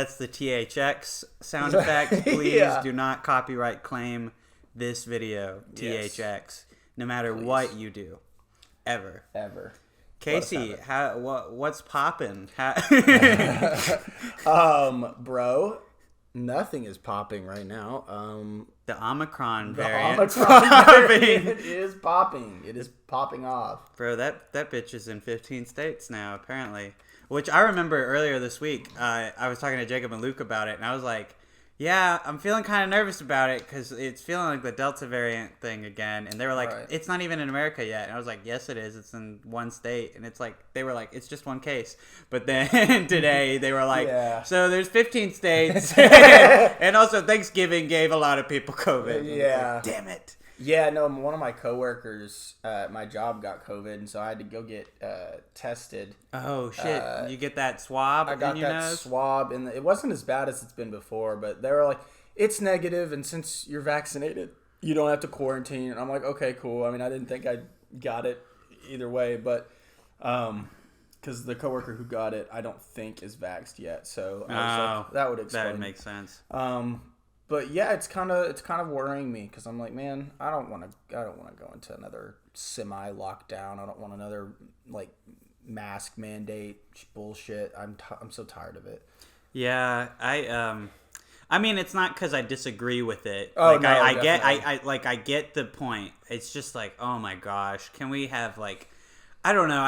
that's the THX sound effect. Please do not copyright claim this video, THX, yes. No matter what you do, ever. Casey, what's poppin'? Bro, nothing is popping right now. The Omicron The variant. Omicron variant is popping. It is popping off. Bro, that bitch is in 15 states now, apparently. Which I remember earlier this week, I was talking to Jacob and Luke about it, and I was like, yeah, I'm feeling kind of nervous about it because it's feeling like the Delta variant thing again. And they were like, It's not even in America yet. And I was like, yes, it is. It's in one state. And it's like, they were like, it's just one case. But then today they were like, so there's 15 states. And also Thanksgiving gave a lot of people COVID. Yeah. Like, damn it. Yeah, no, one of my coworkers at my job got COVID, and so I had to go get tested. Oh, shit. You get that swab in your nose? I got that swab, and it wasn't as bad as it's been before, but they were like, it's negative, and since you're vaccinated, you don't have to quarantine. And I'm like, okay, cool. I mean, I didn't think I got it either way, but because the coworker who got it, I don't think is vaxxed yet, so I was like, that would explain. That would make sense. But yeah, it's kind of worrying me because I'm like, man, I don't want to go into another semi lockdown. I don't want another like mask mandate bullshit. I'm so tired of it. Yeah, I mean, it's not because I disagree with it. Oh, like, no, I get the point. It's just like, oh my gosh, can we have like, I don't know.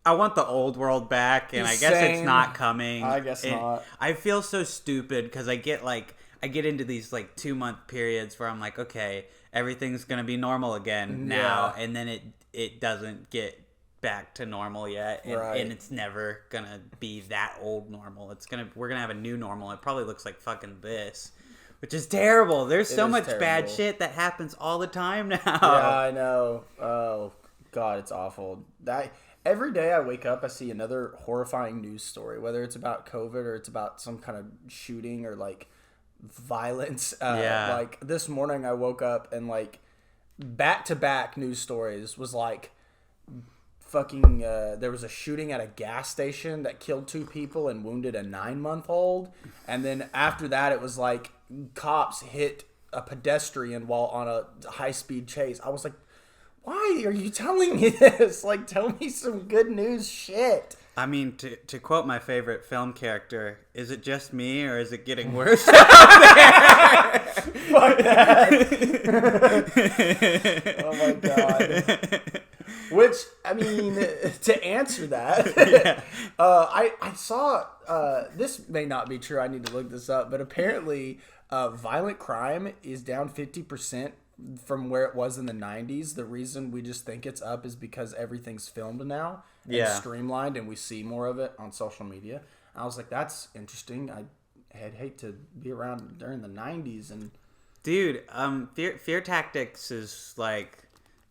I want the old world back, and I guess it's not coming. I guess not. I feel so stupid because I get into these like 2-month periods where I'm like, okay, everything's gonna be normal again now, and then it doesn't get back to normal yet, and it's never gonna be that old normal. We're gonna have a new normal. It probably looks like fucking this, which is terrible. There's so much bad shit that happens all the time now. Yeah, I know. Oh God, it's awful. Every day I wake up, I see another horrifying news story, whether it's about COVID or it's about some kind of shooting or like violence. Like this morning I woke up and like back-to-back news stories was like fucking there was a shooting at a gas station that killed 2 people and wounded a 9-month-old, and then after that it was like cops hit a pedestrian while on a high-speed chase. I was like, why are you telling me this? Like, tell me some good news shit. I mean, to quote my favorite film character, is it just me or is it getting worse? Fuck that. Oh my God. Which, I mean, to answer that, I saw, this may not be true, I need to look this up, but apparently violent crime is down 50% from where it was in the 90s. The reason we just think it's up is because everything's filmed now and streamlined, and we see more of it on social media. I was like, that's interesting. I'd hate to be around during the 90s. And dude, fear tactics is like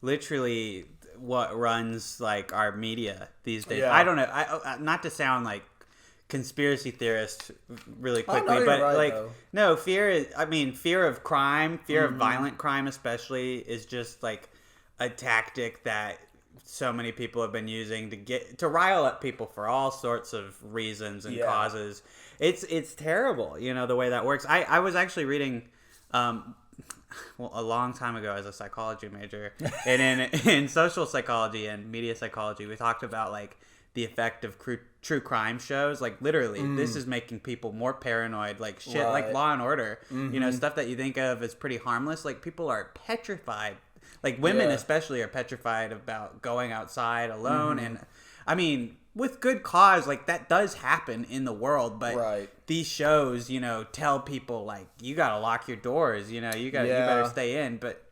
literally what runs like our media these days. I don't know. I not to sound like conspiracy theorist really quickly, but right, like though. No, fear of crime, fear of violent crime especially is just like a tactic that so many people have been using to rile up people for all sorts of reasons and causes. It's terrible, the way that works. I was actually reading a long time ago as a psychology major, and in social psychology and media psychology, we talked about like the effect of true crime shows. Like literally, this is making people more paranoid. Like shit, like Law and Order. Stuff that you think of as pretty harmless. Like people are petrified. Like women especially are petrified about going outside alone, and I mean with good cause. Like that does happen in the world, but these shows, tell people like you gotta lock your doors. You better stay in. But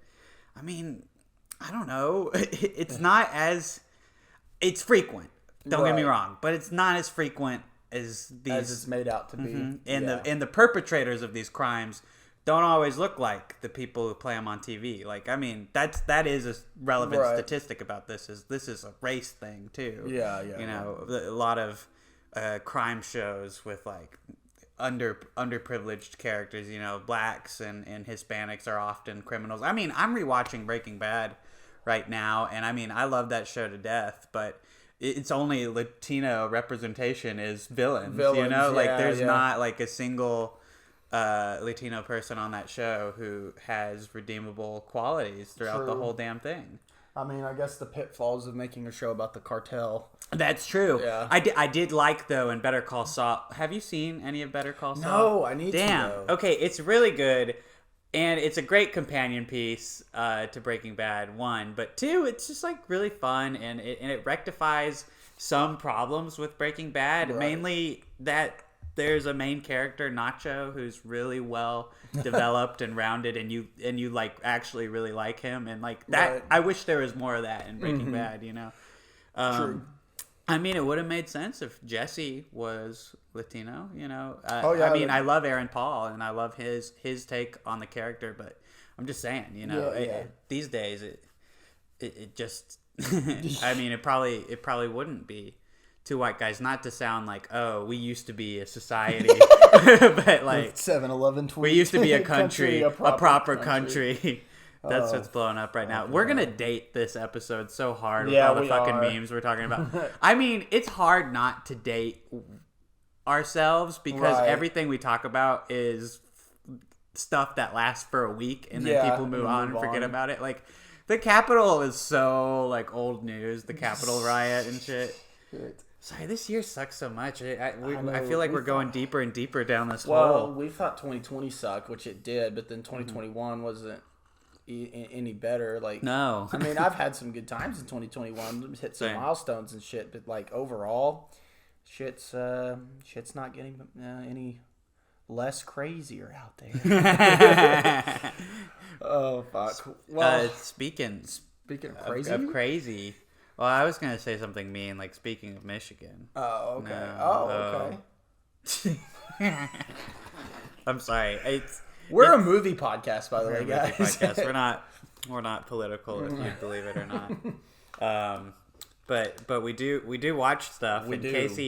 I mean, I don't know. It's not as it's frequent. Don't get me wrong, but it's not as frequent as these as it's made out to be. And the perpetrators of these crimes don't always look like the people who play them on TV. Like, I mean, that is a relevant statistic about this. This is a race thing too. A lot of crime shows with like underprivileged characters. Blacks and Hispanics are often criminals. I mean, I'm rewatching Breaking Bad right now, and I mean, I love that show to death, but it's only Latino representation is villains, Yeah, like there's not like a single Latino person on that show who has redeemable qualities throughout the whole damn thing. I mean, I guess the pitfalls of making a show about the cartel. That's true. Yeah. I did like, though, in Better Call Saul. Have you seen any of Better Call Saul? No, I need to. Damn. Though. Okay, it's really good. And it's a great companion piece to Breaking Bad, 1. But 2, it's just like really fun, and it rectifies some problems with Breaking Bad. Right. Mainly that there's a main character, Nacho, who's really well developed and rounded, and you like actually really like him, and like that. Right. I wish there was more of that in Breaking Bad. True. I mean, it would have made sense if Jesse was Latino, I mean, I love Aaron Paul, and I love his take on the character, but I'm just saying, these days, it just, I mean, it probably wouldn't be two white guys, not to sound like, oh, we used to be a society, but like 7-Eleven tweet. We used to be a country, a proper country. That's what's blowing up right now. We're going to date this episode so hard with all the fucking memes we're talking about. I mean, it's hard not to date ourselves because everything we talk about is stuff that lasts for a week and then people move on and forget about it. Like, the Capitol is so, like, old news, the Capitol riot and shit. Sorry, this year sucks so much. I feel like we're going deeper and deeper down this hole. Well, we thought 2020 sucked, which it did, but then 2021 wasn't any better. Like, no. I mean, I've had some good times in 2021, hit some milestones and shit, but like overall, shit's not getting any less crazier out there. Oh fuck. Well, speaking of crazy, crazy. Well, I was gonna say something mean, like speaking of Michigan. Oh, okay. No, okay. I'm sorry. We're a movie podcast, by the way, guys. We're not political, if you believe it or not. But we do watch stuff. We do. Casey,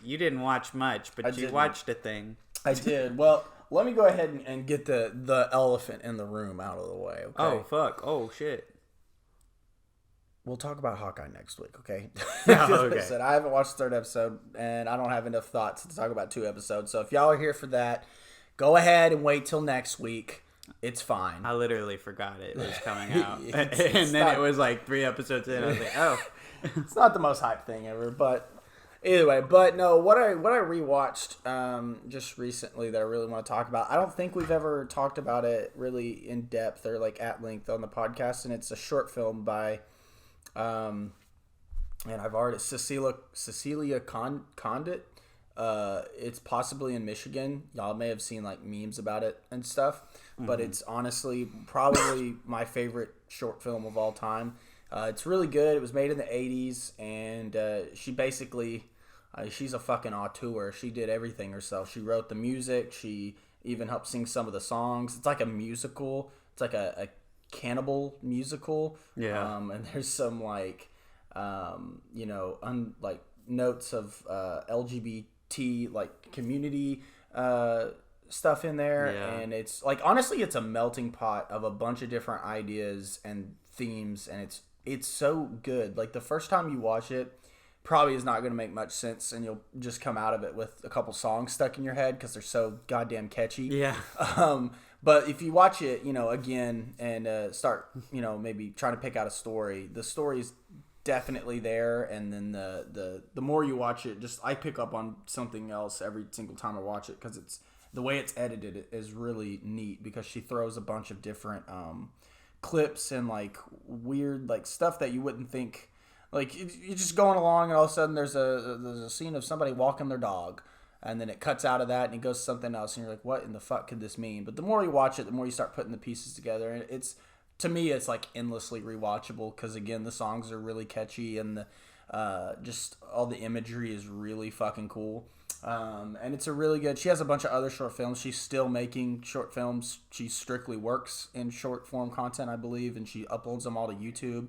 you didn't watch much, but you watched a thing. I did. Well, let me go ahead and get the elephant in the room out of the way. Okay. Oh fuck! Oh shit! We'll talk about Hawkeye next week, okay? Okay. Listen, I haven't watched the third episode, and I don't have enough thoughts to talk about 2 episodes. So if y'all are here for that, go ahead and wait till next week. It's fine. I literally forgot it was coming out. And then it was like 3 episodes in. I was like, oh. It's not the most hype thing ever, but either way. But no, what I rewatched just recently that I really want to talk about, I don't think we've ever talked about it really in depth or like at length on the podcast, and it's a short film by and I've already Cecilia Condit. It's possibly in Michigan. Y'all may have seen like memes about it and stuff, but it's honestly probably my favorite short film of all time. It's really good. It was made in the 80s, and she basically she's a fucking auteur. She did everything herself. She wrote the music. She even helped sing some of the songs. It's like a musical. It's like a cannibal musical. Yeah. And there's some like like notes of LGBT like community stuff in there, and it's like honestly it's a melting pot of a bunch of different ideas and themes, and it's so good. Like the first time you watch it probably is not going to make much sense, and you'll just come out of it with a couple songs stuck in your head because they're so goddamn catchy. Yeah. But if you watch it again and start maybe trying to pick out a story, the story's definitely there, and then the more you watch it, just I pick up on something else every single time I watch it, because it's the way it's edited is really neat, because she throws a bunch of different clips and like weird like stuff that you wouldn't think, like you're just going along and all of a sudden there's a scene of somebody walking their dog, and then it cuts out of that and it goes to something else, and you're like, what in the fuck could this mean? But the more you watch it, the more you start putting the pieces together, and it's, to me, it's like endlessly rewatchable, because again, the songs are really catchy, and the just all the imagery is really fucking cool. And it's a really good. She has a bunch of other short films. She's still making short films. She strictly works in short form content, I believe, and she uploads them all to YouTube.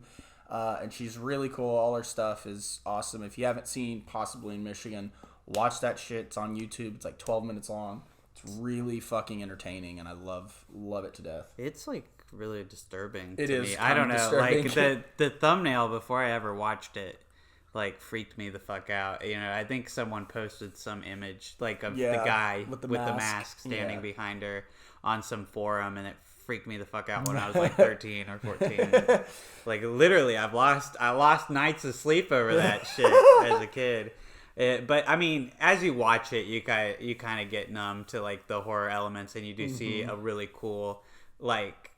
And she's really cool. All her stuff is awesome. If you haven't seen Possibly in Michigan, watch that shit. It's on YouTube. It's like 12 minutes long. It's really fucking entertaining, and I love it to death. It's like really disturbing to me. I don't know. Disturbing. Like the thumbnail before I ever watched it like freaked me the fuck out. You know, I think someone posted some image like of the guy with the mask standing behind her on some forum, and it freaked me the fuck out when I was like 13 or 14. Like literally, I lost nights of sleep over that shit as a kid. But I mean, as you watch it, you kind of get numb to like the horror elements, and you do see a really cool, like,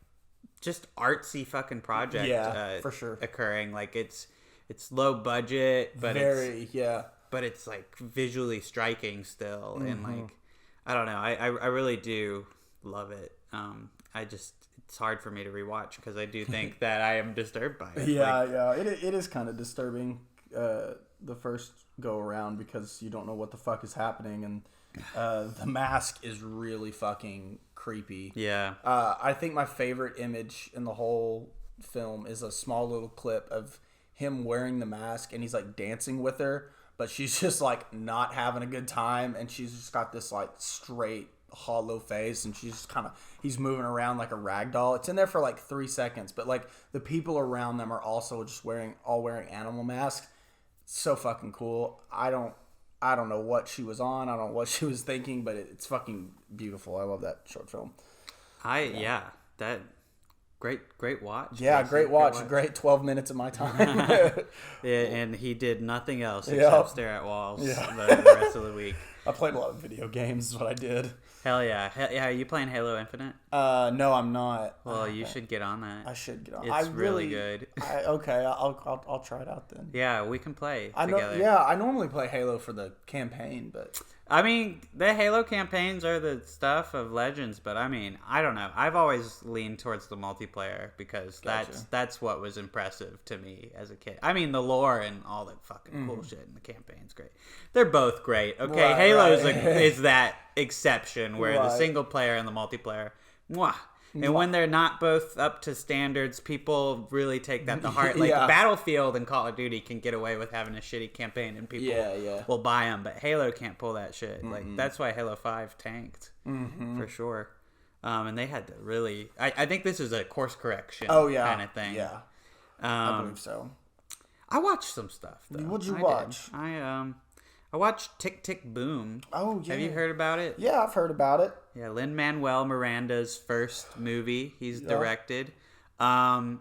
just artsy fucking project. For sure, occurring. Like it's low budget, but but it's like visually striking still, and like I don't know, I really do love it. It's hard for me to rewatch because I do think that I am disturbed by it. It is kind of disturbing the first go around because you don't know what the fuck is happening, and the mask is really fucking creepy. I think my favorite image in the whole film is a small little clip of him wearing the mask, and he's like dancing with her, but she's just like not having a good time, and she's just got this like straight hollow face, and he's moving around like a rag doll. It's in there for like 3 seconds, but like the people around them are also just wearing animal masks. It's so fucking cool. I don't know what she was on. I don't know what she was thinking, but it's fucking beautiful. I love that short film. That great watch. Yeah, great watch. Great 12 minutes of my time. And he did nothing else except stare at walls the rest of the week. I played a lot of video games is what I did. Hell yeah. Are you playing Halo Infinite? No, I'm not. Well, you should get on that. I should get on. It's really good. I'll try it out then. Yeah, we can play together. I normally play Halo for the campaign, but I mean, the Halo campaigns are the stuff of Legends, but I mean, I don't know. I've always leaned towards the multiplayer because that's what was impressive to me as a kid. I mean, the lore and all that fucking cool shit in the campaign's great. They're both great. Okay, Halo is that exception where the single player and the multiplayer, mwah. And when they're not both up to standards, people really take that to heart. Like Battlefield and Call of Duty can get away with having a shitty campaign, and people will buy them. But Halo can't pull that shit. Like that's why Halo 5 tanked for sure. And they had to really. I think this is a course correction kind of thing. Yeah, I believe so. I watched some stuff though. What'd you watch? I watched Tick Tick Boom. Oh, yeah. Have you heard about it? Yeah, I've heard about it. Yeah, Lin-Manuel Miranda's first movie he's directed. I've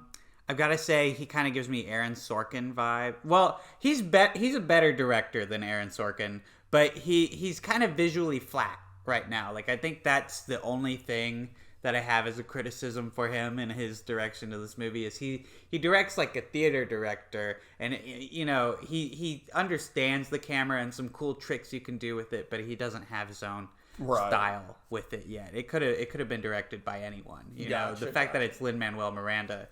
got to say, he kind of gives me Aaron Sorkin vibe. Well, he's a better director than Aaron Sorkin, but he's kind of visually flat right now. Like, I think that's the only thing that I have as a criticism for him and his direction of this movie is he directs like a theater director, and you know he understands the camera and some cool tricks you can do with it, but he doesn't have his own style with it yet. It could have been directed by anyone. You know, the fact that it's Lin-Manuel Miranda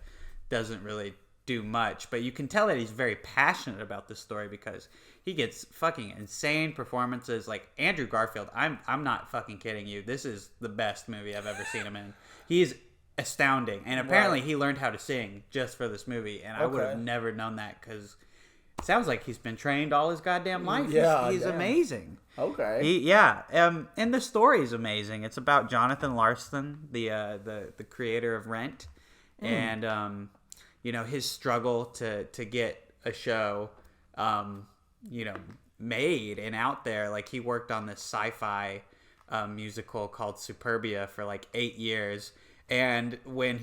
doesn't really do much, but you can tell that he's very passionate about this story because he gets fucking insane performances. Like Andrew Garfield, I'm not fucking kidding you. This is the best movie I've ever seen him in. He's astounding, and apparently he learned how to sing just for this movie, and I would have never known that because it sounds like he's been trained all his goddamn life. He's amazing. And the story is amazing. It's about Jonathan Larson, the creator of Rent, and you know, his struggle to get a show, you know, made and out there. Like, he worked on this sci-fi musical called Superbia for like 8 years. And when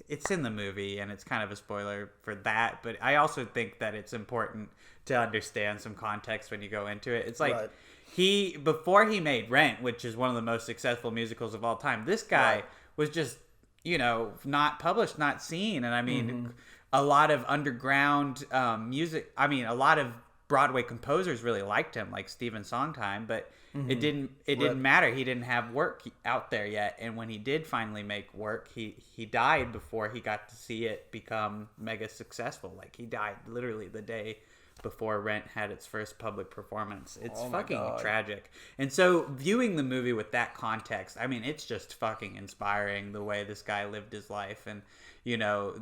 it's in the movie and it's kind of a spoiler for that. But I also think that it's important to understand some context when you go into it. It's like before he made Rent, which is one of the most successful musicals of all time, this guy was just, you know, not published, not seen. And I mean, a lot of underground music, I mean, a lot of Broadway composers really liked him, like Stephen Sondheim, but it didn't matter. He didn't have work out there yet. And when he did finally make work, he died before he got to see it become mega successful. Like, he died literally the day before Rent had its first public performance. It's fucking tragic. And so viewing the movie with that context, I mean, it's just fucking inspiring the way this guy lived his life. And, you know,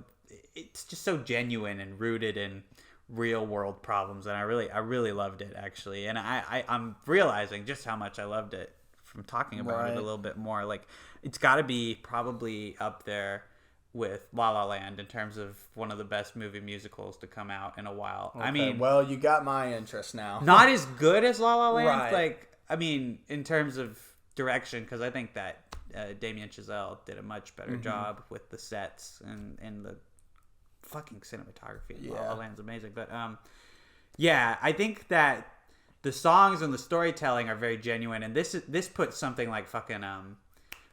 it's just so genuine and rooted in real world problems. And I really loved it, actually. And I'm realizing just how much I loved it from talking about it a little bit more. Like, it's got to be probably up there with La La Land in terms of one of the best movie musicals to come out in a while. Okay, I mean, well, you got my interest now. not as good as La La Land. Right. Like, I mean, in terms of direction, because I think that Damien Chazelle did a much better job with the sets and the fucking cinematography. Yeah. La La Land's amazing. But yeah, I think that the songs and the storytelling are very genuine, and this puts something like fucking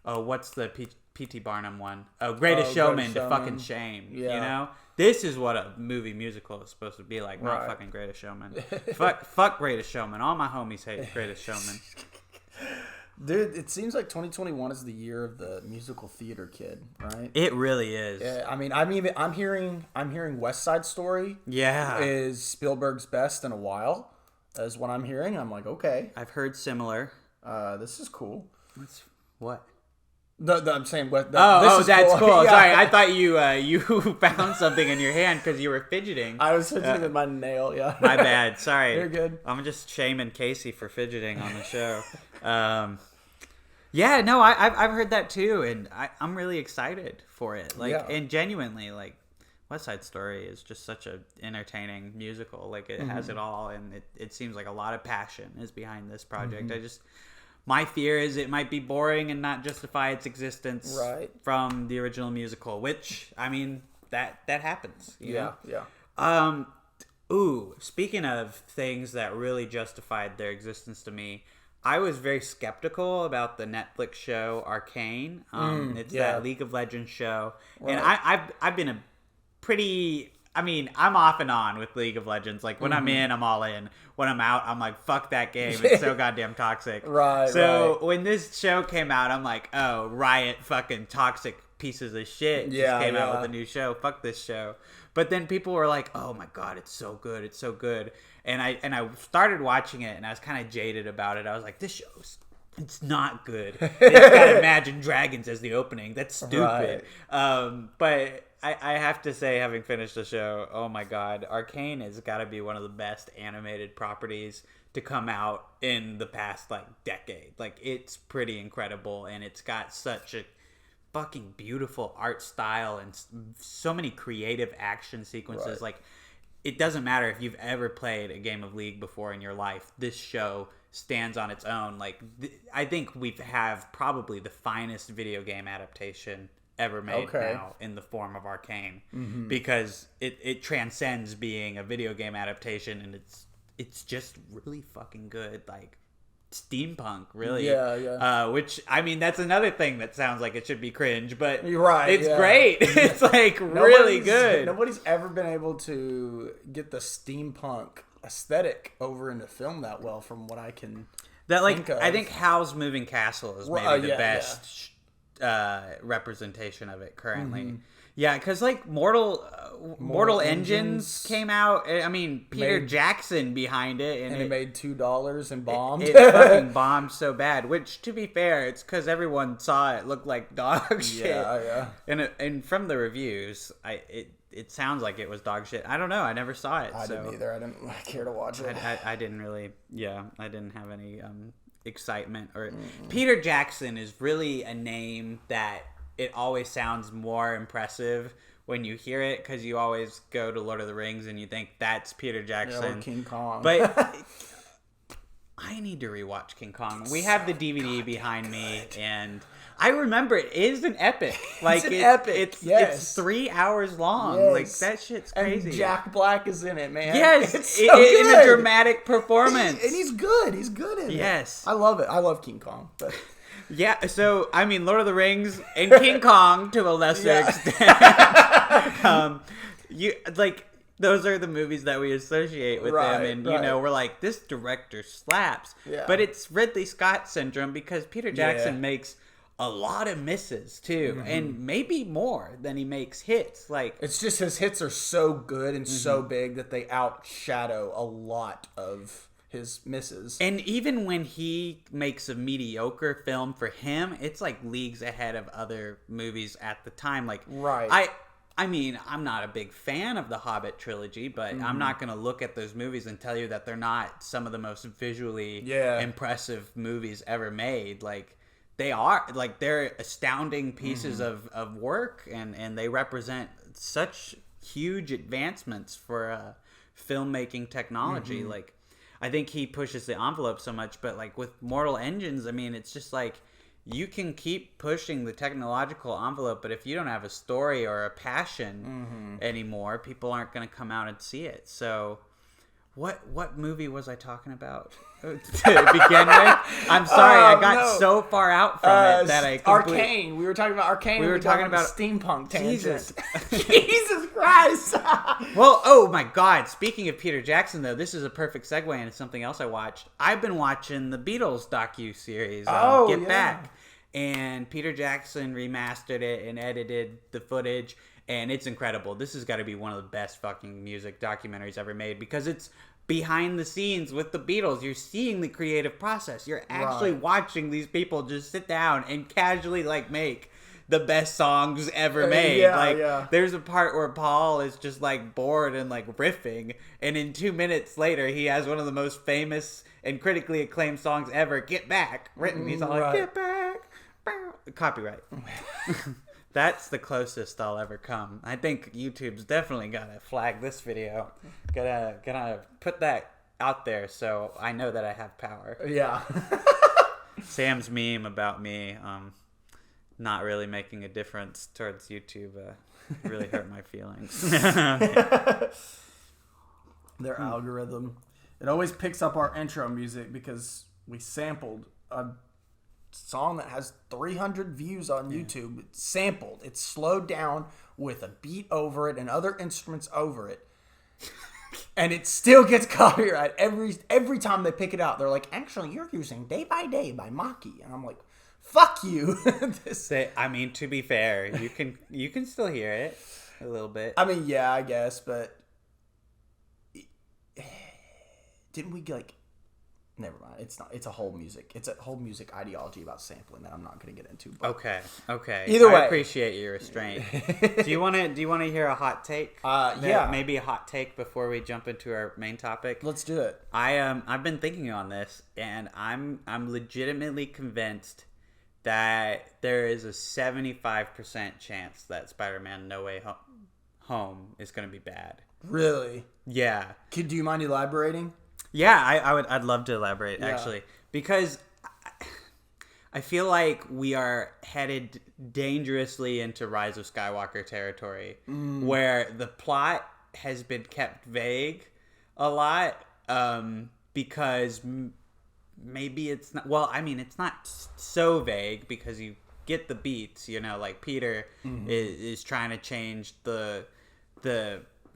what's the P.T. Barnum one? Greatest Showman to fucking shame. Yeah. You know, this is what a movie musical is supposed to be like, not fucking Greatest Showman. fuck Greatest Showman. All my homies hate Greatest Showman. Dude, it seems like 2021 is the year of the musical theater kid, right? It really is. Yeah, I mean, I'm hearing West Side Story. Yeah, is Spielberg's best in a while. Is what I'm hearing. I'm like, okay. I've heard similar. This is cool. What? I'm saying what. This is that's cool. Yeah. Sorry, I thought you found something in your hand because you were fidgeting. I was fidgeting with my nail. Yeah. My bad. Sorry. You're good. I'm just shaming Casey for fidgeting on the show. Yeah, no, I've heard that too, and I'm really excited for it. Like, and genuinely, like, West Side Story is just such a entertaining musical. Like, it has it all, and it seems like a lot of passion is behind this project. My fear is it might be boring and not justify its existence from the original musical, which, I mean, that happens. You know? Yeah. Speaking of things that really justified their existence to me, I was very skeptical about the Netflix show Arcane. It's that League of Legends show. Right. And I've been a pretty... I mean, I'm off and on with League of Legends. Like, when I'm in, I'm all in. When I'm out, I'm like, fuck that game. It's so goddamn toxic. So when this show came out, I'm like, oh, Riot fucking toxic pieces of shit just came out with a new show. Fuck this show. But then people were like, oh my god, it's so good. It's so good. And I started watching it, and I was kind of jaded about it. I was like, this show's... It's not good. It's got Imagine Dragons as the opening. That's stupid. But I have to say, having finished the show, oh my god, Arcane has got to be one of the best animated properties to come out in the past, like, decade. Like, it's pretty incredible, and it's got such a fucking beautiful art style and so many creative action sequences. Like, it doesn't matter if you've ever played a game of League before in your life. This show stands on its own. Like, I think we have probably the finest video game adaptation ever made now in the form of Arcane, because it transcends being a video game adaptation, and it's just really fucking good. Like, steampunk, really. Which, I mean, that's another thing that sounds like it should be cringe, but it's great. It's like really good. Nobody's ever been able to get the steampunk aesthetic over into film that well, from what I can think of. I think Howl's Moving Castle is maybe the best representation of it currently. Yeah, because like Mortal Engines came out. I mean, Peter Jackson behind it, and it made $2 and bombed. It fucking bombed so bad. Which, to be fair, it's because everyone saw it looked like dog shit. Yeah. And from the reviews, it sounds like it was dog shit. I don't know. I never saw it. I didn't either. I didn't care to watch it. I didn't really. Yeah, I didn't have any excitement. Or Peter Jackson is really a name that it always sounds more impressive when you hear it, because you always go to Lord of the Rings and you think that's Peter Jackson. Or King Kong. But I need to rewatch King Kong. We have the DVD behind me, and I remember it is an epic. Like, it's epic. It's 3 hours long. Yes. Like, that shit's crazy. And Jack Black is in it, man. Yes, it's so good. In a dramatic performance. And he's good. He's good in it. Yes. I love it. I love King Kong. But... Yeah, so, I mean, Lord of the Rings and King Kong to a lesser extent. Those are the movies that we associate with them, and, you know, we're like, this director slaps. Yeah. But it's Ridley Scott syndrome, because Peter Jackson makes a lot of misses, too, and maybe more than he makes hits. Like, it's just his hits are so good and so big that they outshadow a lot of his misses. And even when he makes a mediocre film, for him, it's like leagues ahead of other movies at the time. Like, I mean, I'm not a big fan of the Hobbit trilogy, but I'm not going to look at those movies and tell you that they're not some of the most visually impressive movies ever made. Like, they're astounding pieces of work, and they represent such huge advancements for filmmaking technology. Like, I think he pushes the envelope so much, but like with Mortal Engines, I mean, it's just like you can keep pushing the technological envelope, but if you don't have a story or a passion anymore, people aren't going to come out and see it. So what movie was I talking about to begin with? I'm sorry, I got so far out from it that I Arcane. We were talking about Arcane. We were talking about steampunk tangent. Jesus. Jesus Christ. Well, oh my God. Speaking of Peter Jackson, though, this is a perfect segue into something else I watched. I've been watching the Beatles docu series, Get Back, and Peter Jackson remastered it and edited the footage. And it's incredible. This has got to be one of the best fucking music documentaries ever made, because it's behind the scenes with the Beatles. You're seeing the creative process. You're actually watching these people just sit down and casually like make the best songs ever made. There's a part where Paul is just like bored and like riffing, and in 2 minutes later he has one of the most famous and critically acclaimed songs ever, Get Back, written. He's all like, Get Back. Copyright. That's the closest I'll ever come. I think YouTube's definitely gotta flag this video. Gotta put that out there so I know that I have power. Yeah. Sam's meme about me not really making a difference towards YouTube really hurt my feelings. Their algorithm. It always picks up our intro music because we sampled a song that has 300 views on YouTube. It's sampled. It's slowed down with a beat over it and other instruments over it. And it still gets copyright every time they pick it out. They're like, actually, you're using Day by Day by Maki. And I'm like, fuck you. I mean, to be fair, you can still hear it a little bit. I mean, yeah, I guess, but didn't we like... Never mind. It's not. It's a whole music. It's a whole music ideology about sampling that I'm not going to get into. But Okay. Either way, I appreciate your restraint. Do you want to hear a hot take? Yeah. Maybe a hot take before we jump into our main topic. Let's do it. I've been thinking on this, and I'm legitimately convinced that there is a 75% chance that Spider-Man No Way Home is going to be bad. Really? Yeah. Do you mind elaborating? Yeah, I'd love to elaborate, actually, because I feel like we are headed dangerously into Rise of Skywalker territory, where the plot has been kept vague a lot, because maybe it's not, well, I mean, it's not so vague because you get the beats, like Peter is trying to change the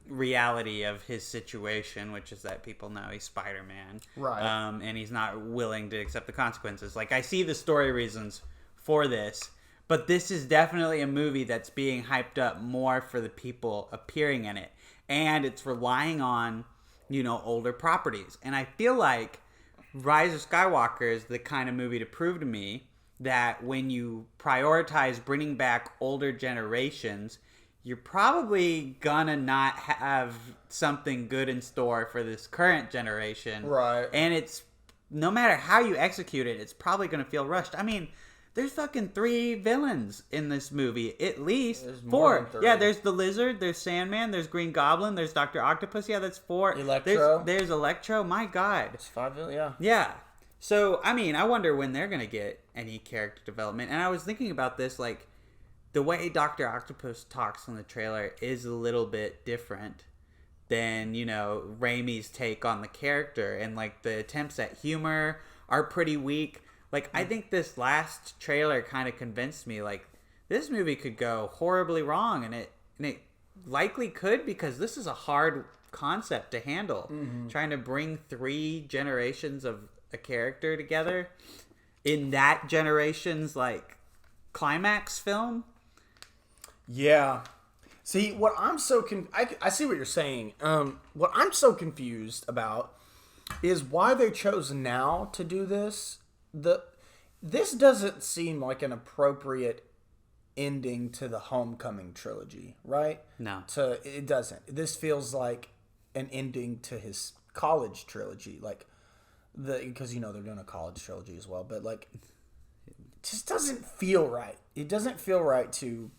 reality of his situation, which is that people know he's Spider-Man, right? And he's not willing to accept the consequences. Like, I see the story reasons for this, but this is definitely a movie that's being hyped up more for the people appearing in it, and it's relying on older properties. And I feel like Rise of Skywalker is the kind of movie to prove to me that when you prioritize bringing back older generations, you're probably gonna not have something good in store for this current generation. Right. And it's, no matter how you execute it, it's probably gonna feel rushed. I mean, there's fucking 3 villains in this movie. At least there's 4. Yeah, there's the Lizard, there's Sandman, there's Green Goblin, there's Dr. Octopus. Yeah, that's 4. Electro. There's Electro. My God. It's 5 villains, yeah. Yeah. So, I mean, I wonder when they're gonna get any character development. And I was thinking about this, like, the way Dr. Octopus talks in the trailer is a little bit different than, Raimi's take on the character. And, like, the attempts at humor are pretty weak. Like, I think this last trailer kind of convinced me, like, this movie could go horribly wrong. And it likely could, because this is a hard concept to handle. Trying to bring 3 generations of a character together in that generation's, like, climax film. Yeah. See, what I'm so I see what you're saying. What I'm so confused about is why they chose now to do this. This doesn't seem like an appropriate ending to the Homecoming trilogy, right? No. It doesn't. This feels like an ending to his college trilogy, like because they're doing a college trilogy as well, but like just doesn't feel right. It doesn't feel right to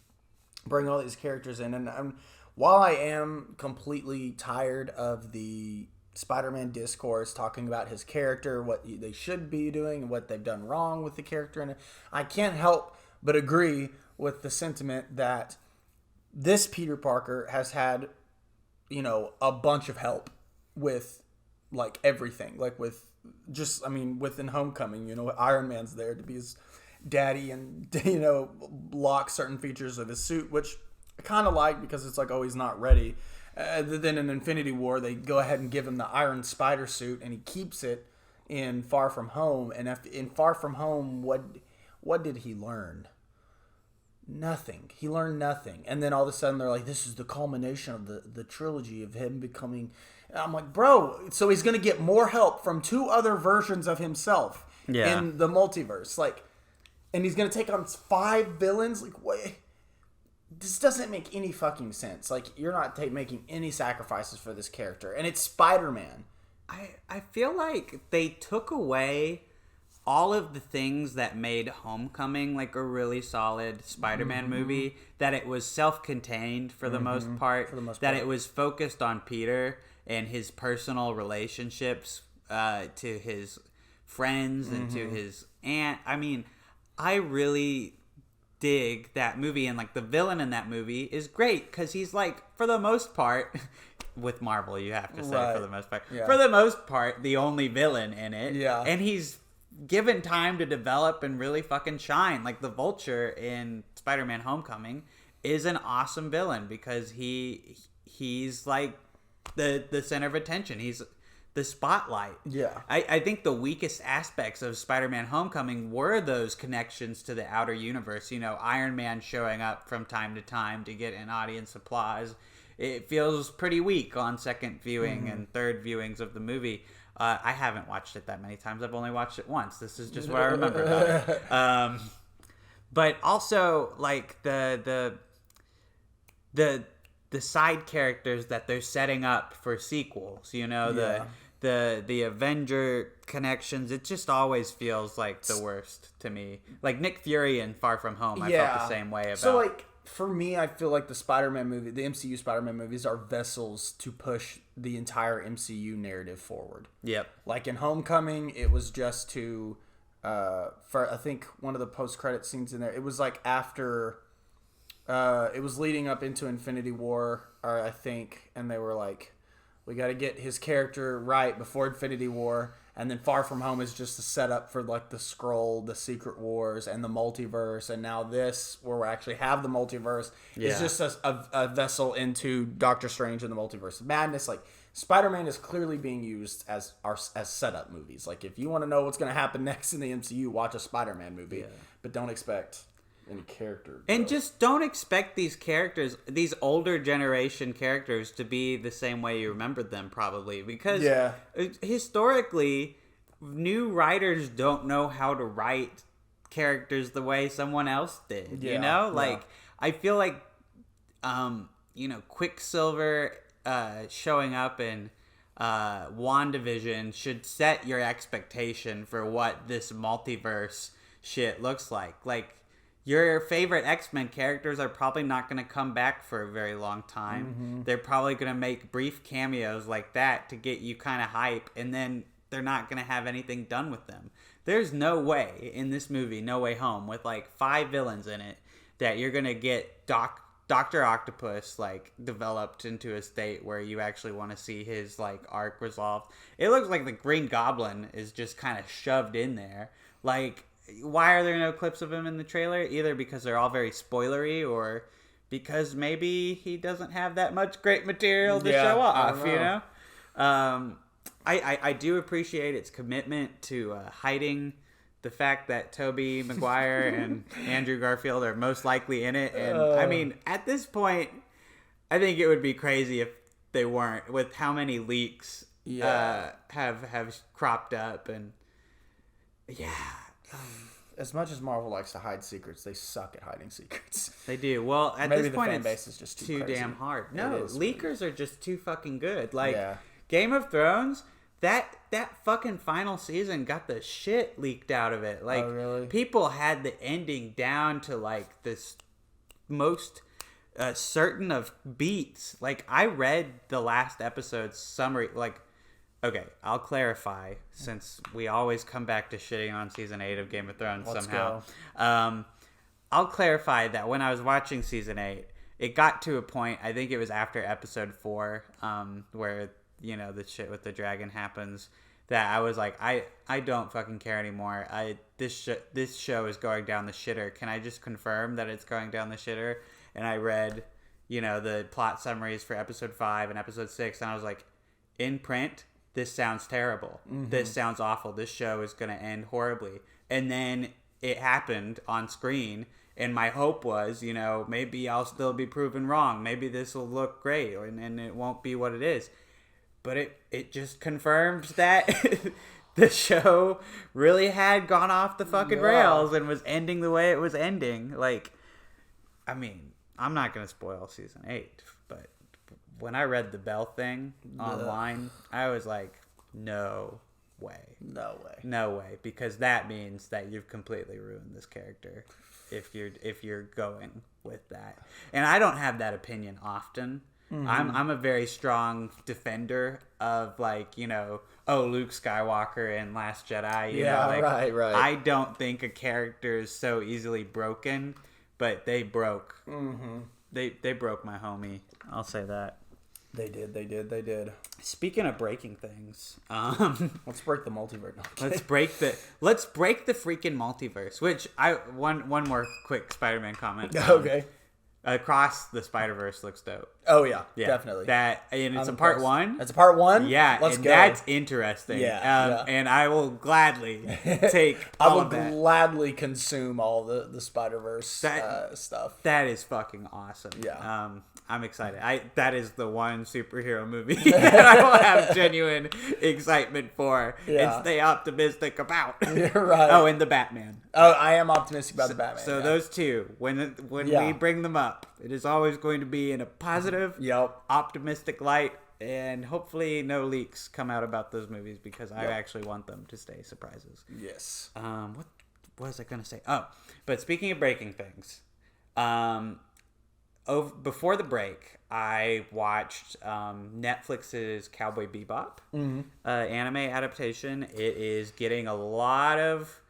bring all these characters in. And while I am completely tired of the Spider-Man discourse talking about his character, what they should be doing, and what they've done wrong with the character, and I can't help but agree with the sentiment that this Peter Parker has had, a bunch of help with, like, everything. Like, within Homecoming, Iron Man's there to be his daddy and, lock certain features of his suit, which I kind of like because it's like, oh, he's not ready. Then in Infinity War, they go ahead and give him the Iron Spider suit, and he keeps it in Far From Home. And in Far From Home, what did he learn? Nothing. He learned nothing. And then all of a sudden, they're like, this is the culmination of the trilogy of him becoming... And I'm like, bro, so he's going to get more help from 2 other versions of himself in the multiverse. Like, and he's going to take on 5 villains? Like, what? This doesn't make any fucking sense. Like, you're not making any sacrifices for this character. And it's Spider-Man. I feel like they took away all of the things that made Homecoming like a really solid Spider-Man movie. That it was self-contained for the most part. That it was focused on Peter and his personal relationships to his friends and to his aunt. I mean, I really dig that movie, and like the villain in that movie is great because he's like, for the most part, with Marvel you have to say for the most part, for the most part, the only villain in it. And he's given time to develop and really fucking shine. Like the Vulture in Spider-Man Homecoming is an awesome villain because he's like the center of attention. He's the spotlight. I think the weakest aspects of Spider-Man Homecoming were those connections to the outer universe. Iron Man showing up from time to time to get an audience applause. It feels pretty weak on second viewing and third viewings of the movie. I haven't watched it that many times. I've only watched it once. This is just what I remember about it. But also, like, the side characters that they're setting up for sequels, the Avenger connections, it just always feels like the worst to me. Like Nick Fury in Far From Home, I felt the same way about. So, like, for me, I feel like the Spider-Man movie, the MCU Spider-Man movies are vessels to push the entire MCU narrative forward. Like in Homecoming, it was just to, for I think one of the post-credit scenes in there, it was like after, it was leading up into Infinity War, or I think, and they were like, we got to get his character right before Infinity War. And then Far From Home is just a setup for like the Skrull, the Secret Wars, and the multiverse. And now this, where we actually have the multiverse, is just a vessel into Doctor Strange and the Multiverse of Madness. Like, Spider-Man is clearly being used as setup movies. Like, if you want to know what's going to happen next in the MCU, watch a Spider-Man movie. But don't expect any character. And just don't expect these characters, these older generation characters, to be the same way you remembered them, probably. Because historically, new writers don't know how to write characters the way someone else did. Like, I feel like, Quicksilver showing up in WandaVision should set your expectation for what this multiverse shit looks like. Like, your favorite X-Men characters are probably not going to come back for a very long time. They're probably going to make brief cameos like that to get you kind of hype, and then they're not going to have anything done with them. There's no way in this movie, No Way Home, with like 5 villains in it, that you're going to get Dr. Octopus like developed into a state where you actually want to see his like arc resolved. It looks like the Green Goblin is just kind of shoved in there. Like, why are there no clips of him in the trailer? Either because they're all very spoilery, or because maybe he doesn't have that much great material to show off, I do appreciate its commitment to hiding the fact that Tobey Maguire and Andrew Garfield are most likely in it. And I mean, at this point, I think it would be crazy if they weren't, with how many leaks have cropped up. And as much as Marvel likes to hide secrets, they suck at hiding secrets. They do. Well, at Maybe this point, the fan it's base is just too crazy. damn hard. No, leakers are just too fucking good. Like, Game of Thrones, that fucking final season got the shit leaked out of it. Like, oh, really? people had the ending down to like this most certain of beats. Like, I read the last episode's summary. Like, okay, I'll clarify, since we always come back to shitting on season 8 of Game of Thrones somehow. I'll clarify that when I was watching season 8, it got to a point, I think it was after episode 4, where, you know, the shit with the dragon happens, that I was like, I don't fucking care anymore. This show is going down the shitter. Can I just confirm that it's going down the shitter? And I read, you know, the plot summaries for episode 5 and episode 6, and I was like, in print, this sounds terrible. Mm-hmm. This sounds awful. This show is going to end horribly. And then it happened on screen, and my hope was, you know, maybe I'll still be proven wrong. Maybe this will look great, and it won't be what it is. But it just confirms that the show really had gone off the fucking rails and was ending the way it was ending. Like, I mean, I'm not going to spoil season 8, but when I read the Bell thing online, I was like, no way. No way. No way, because that means that you've completely ruined this character if you're going with that. And I don't have that opinion often. Mm-hmm. I'm a very strong defender of, like, you know, Luke Skywalker in Last Jedi. You know, like, right. I don't think a character is so easily broken, but they broke. Mm-hmm. They broke my homie. I'll say that. They did. Speaking of breaking things, let's break the multiverse. Okay. Let's break the freaking multiverse. Which one more quick Spider-Man comment. Okay. Across the Spider-Verse looks dope. Oh yeah, definitely. And it's a part 1. It's a part 1. Yeah, let's go. That's interesting. Yeah. And I will gladly take. I will gladly consume all the Spider-Verse stuff. That is fucking awesome. Yeah. I'm excited. That is the one superhero movie that I will have genuine excitement for and stay optimistic about. You're right. Oh, and the Batman. Oh, I am optimistic about the Batman. So those two, when we bring them up, it is always going to be in a positive, optimistic light, and hopefully no leaks come out about those movies, because I actually want them to stay surprises. Yes. What was I going to say? Oh, but speaking of breaking things, before the break, I watched Netflix's Cowboy Bebop anime adaptation. It is getting a lot of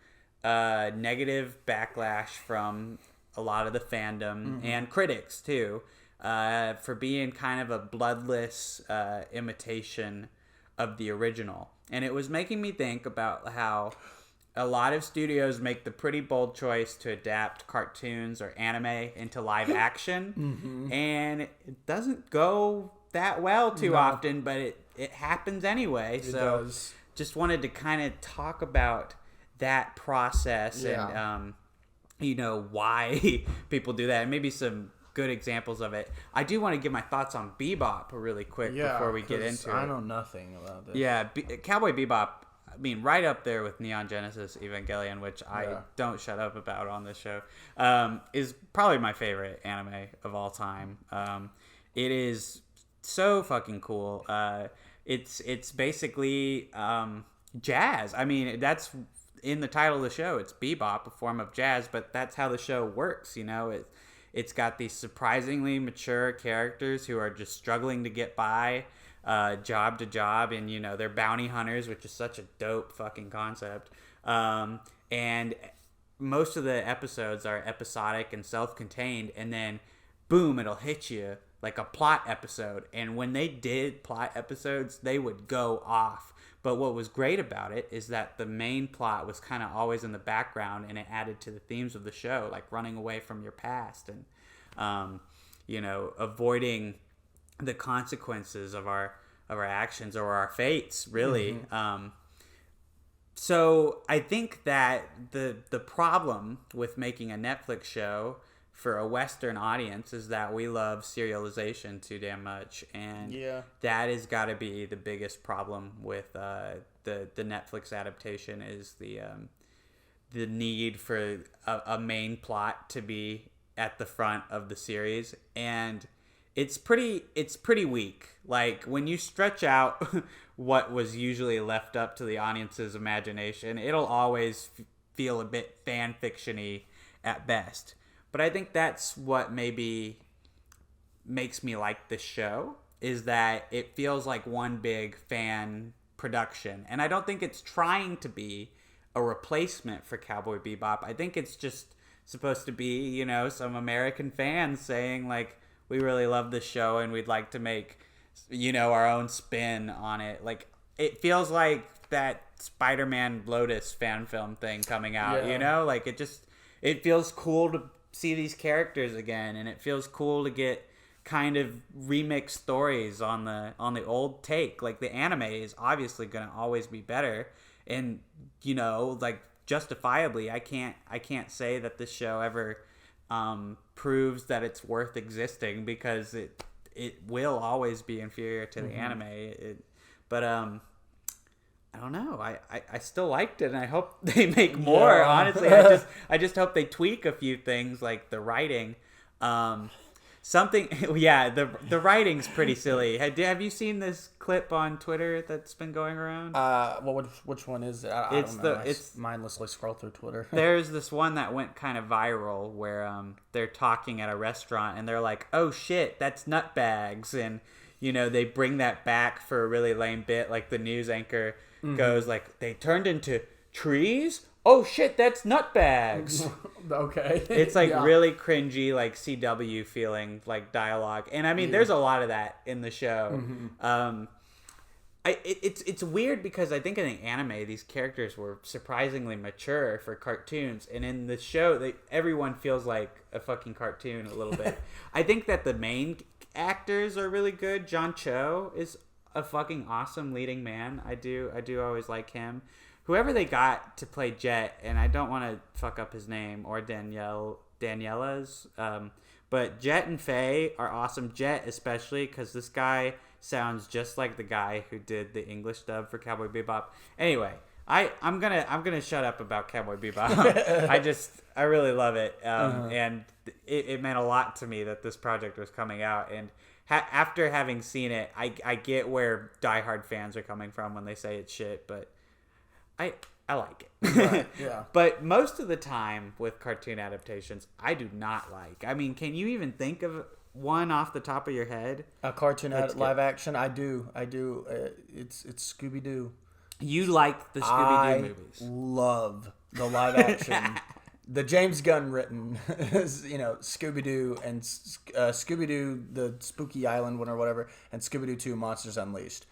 negative backlash from a lot of the fandom and critics too, for being kind of a bloodless imitation of the original. And it was making me think about how a lot of studios make the pretty bold choice to adapt cartoons or anime into live action, and it doesn't go that well too often, but it happens anyway. It does. Just wanted to kind of talk about that process and you know, why people do that, and maybe some good examples of it. I do want to give my thoughts on Bebop really quick before we get into it. I know nothing about this. Yeah, Cowboy Bebop, I mean, right up there with Neon Genesis Evangelion, which I don't shut up about on this show, is probably my favorite anime of all time. It is so fucking cool. It's basically jazz. I mean, that's in the title of the show. It's bebop, a form of jazz, but that's how the show works. You know, it's got these surprisingly mature characters who are just struggling to get by, job to job, and you know, they're bounty hunters, which is such a dope fucking concept. And most of the episodes are episodic and self-contained, and then boom, it'll hit you like a plot episode. And when they did plot episodes, they would go off. But what was great about it is that the main plot was kind of always in the background, and it added to the themes of the show, like running away from your past and you know, avoiding the consequences of our actions or our fates, really. So I think that the problem with making a Netflix show for a Western audience is that we love serialization too damn much, and that has got to be the biggest problem with the Netflix adaptation, is the need for a main plot to be at the front of the series. And it's pretty weak. Like when you stretch out what was usually left up to the audience's imagination, it'll always feel a bit fan fiction-y at best. But I think that's what maybe makes me like this show, is that it feels like one big fan production. And I don't think it's trying to be a replacement for Cowboy Bebop. I think it's just supposed to be, you know, some American fans saying, like, we really love this show and we'd like to make, you know, our own spin on it. Like, it feels like that Spider-Man Lotus fan film thing coming out, you know? Like, it feels cool to see these characters again, and it feels cool to get kind of remixed stories on the old take. Like, the anime is obviously going to always be better, and, you know, like, justifiably, I can't say that this show ever proves that it's worth existing, because it will always be inferior to the anime. But I don't know. I still liked it, and I hope they make more. Honestly, I just hope they tweak a few things, like the writing. The writing's pretty silly. Have you seen this clip on Twitter that's been going around? Well, which one is it? I don't know. It's mindlessly scroll through Twitter. There's this one that went kind of viral where they're talking at a restaurant and they're like, "Oh shit, that's nutbags," and you know they bring that back for a really lame bit. Like the news anchor goes like, "They turned into trees? Oh shit, that's nutbags." Okay. It's like really cringy, like CW feeling, like dialogue. And I mean, there's a lot of that in the show. It's weird because I think in the anime, these characters were surprisingly mature for cartoons. And in the show, everyone feels like a fucking cartoon a little bit. I think that the main actors are really good. John Cho is a fucking awesome leading man. I do always like him. Whoever they got to play Jet, and I don't want to fuck up his name, or Daniela's, but Jet and Faye are awesome. Jet especially, because this guy sounds just like the guy who did the English dub for Cowboy Bebop. Anyway, I'm gonna shut up about Cowboy Bebop. I really love it, and it meant a lot to me that this project was coming out. And after having seen it, I get where diehard fans are coming from when they say it's shit, but I like it. Right, yeah. But most of the time with cartoon adaptations, I do not like. I mean, can you even think of one off the top of your head? A cartoon live action? I do. It's Scooby-Doo. You like the Scooby-Doo movies. I love the live action. The James Gunn written, you know, Scooby-Doo and Scooby-Doo, the Spooky Island one or whatever, and Scooby-Doo 2 Monsters Unleashed.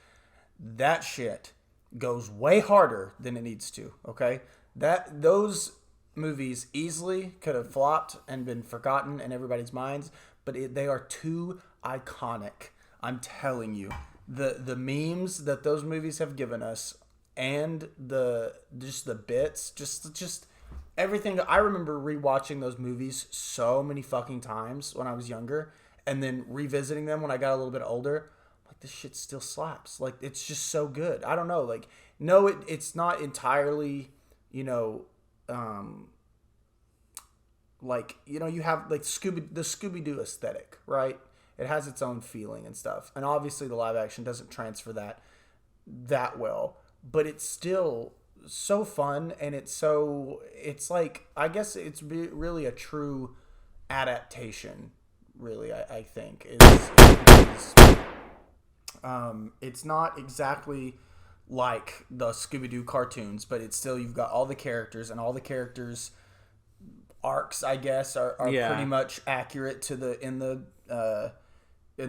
That shit goes way harder than it needs to, okay? Those movies easily could have flopped and been forgotten in everybody's minds, but they are too iconic. I'm telling you. The memes that those movies have given us, and the bits, just everything. I remember rewatching those movies so many fucking times when I was younger, and then revisiting them when I got a little bit older. Like, this shit still slaps. Like, it's just so good. I don't know. Like, no, it's not entirely, you know, like, you know, you have like the Scooby-Doo aesthetic, right? It has its own feeling and stuff. And obviously the live action doesn't transfer that well, but it's still so fun, and it's like, I guess it's really a true adaptation, really, I think. It's not exactly like the Scooby-Doo cartoons, but it's still, you've got all the characters, and all the characters' arcs, I guess, are pretty much accurate to in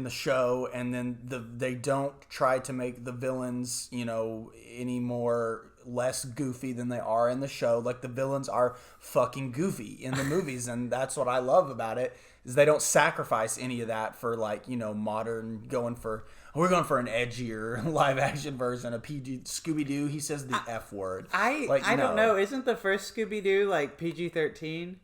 the show, and then they don't try to make the villains, you know, any more less goofy than they are in the show. Like, the villains are fucking goofy in the movies, and that's what I love about it, is they don't sacrifice any of that for, like, you know, modern, we're going for an edgier live action version of PG. Scooby-Doo, he says the F word. I don't know. Isn't the first Scooby-Doo like PG-13?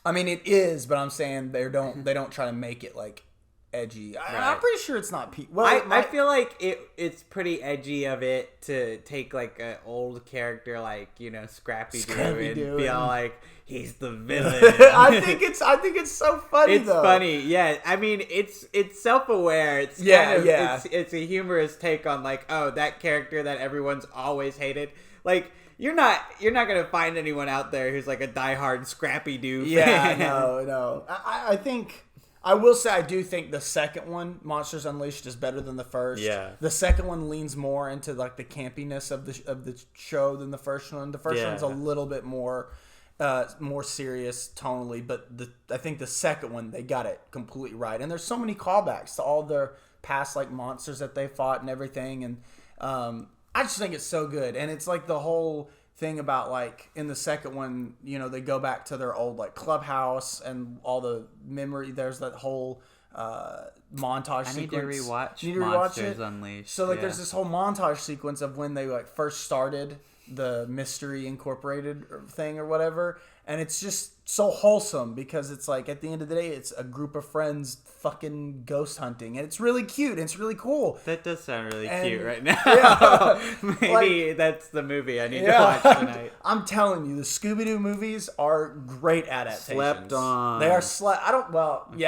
I mean, it is, but I'm saying they don't try to make it like edgy. Right. I'm pretty sure it's not Well, I feel like it's pretty edgy of it to take like an old character like Scrappy Doo and be all like he's the villain. I think it's so funny. It's funny, yeah. I mean, it's self-aware. It's It's a humorous take on like, oh, that character that everyone's always hated. Like you're not gonna find anyone out there who's like a diehard Scrappy Doo fan. Yeah, no. I think. I will say I do think the second one, Monsters Unleashed, is better than the first. Yeah. The second one leans more into like the campiness of the show than the first one. The first one's a little bit more serious tonally, but I think the second one they got it completely right. And there's so many callbacks to all their past like monsters that they fought and everything, and I just think it's so good. And it's like the whole thing about like in the second one, they go back to their old like clubhouse and all the memory. There's that whole montage sequence. I need to rewatch Monsters Unleashed. So like there's this whole montage sequence of when they like first started the Mystery Incorporated thing or whatever, and it's just so wholesome because it's like at the end of the day it's a group of friends fucking ghost hunting, and it's really cute and it's really cool. That does sound really cute right now. Yeah. Maybe that's the movie I need to watch tonight. I'm telling you, the Scooby-Doo movies are great adaptations. Slept on. They are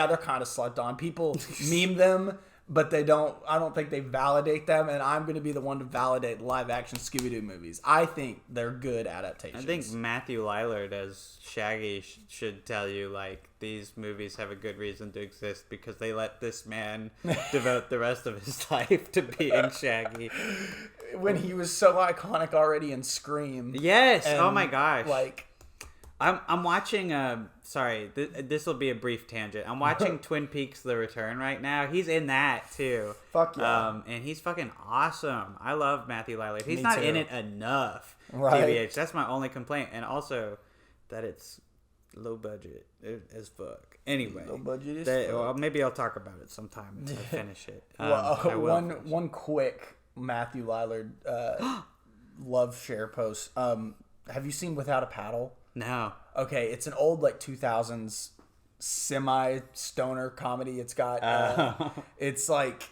they're kind of slept on. People meme them, but I don't think they validate them, and I'm going to be the one to validate live-action Scooby-Doo movies. I think they're good adaptations. I think Matthew Lillard as Shaggy should tell you, like, these movies have a good reason to exist because they let this man devote the rest of his life to being Shaggy. When he was so iconic already in Scream. Yes! Oh my gosh. Like... I'm watching, sorry, this will be a brief tangent. I'm watching Twin Peaks The Return right now. He's in that, too. Fuck yeah. And he's fucking awesome. I love Matthew Lillard. He's Me not too. in it enough, right. TBH. That's my only complaint. And also, that it's low budget as fuck. Anyway. Low budget as fuck. Well, maybe I'll talk about it sometime once I finish it. One quick Matthew Lillard love share post. Have you seen Without a Paddle? No. Okay, it's an old like 2000s semi-stoner comedy. It's got it's like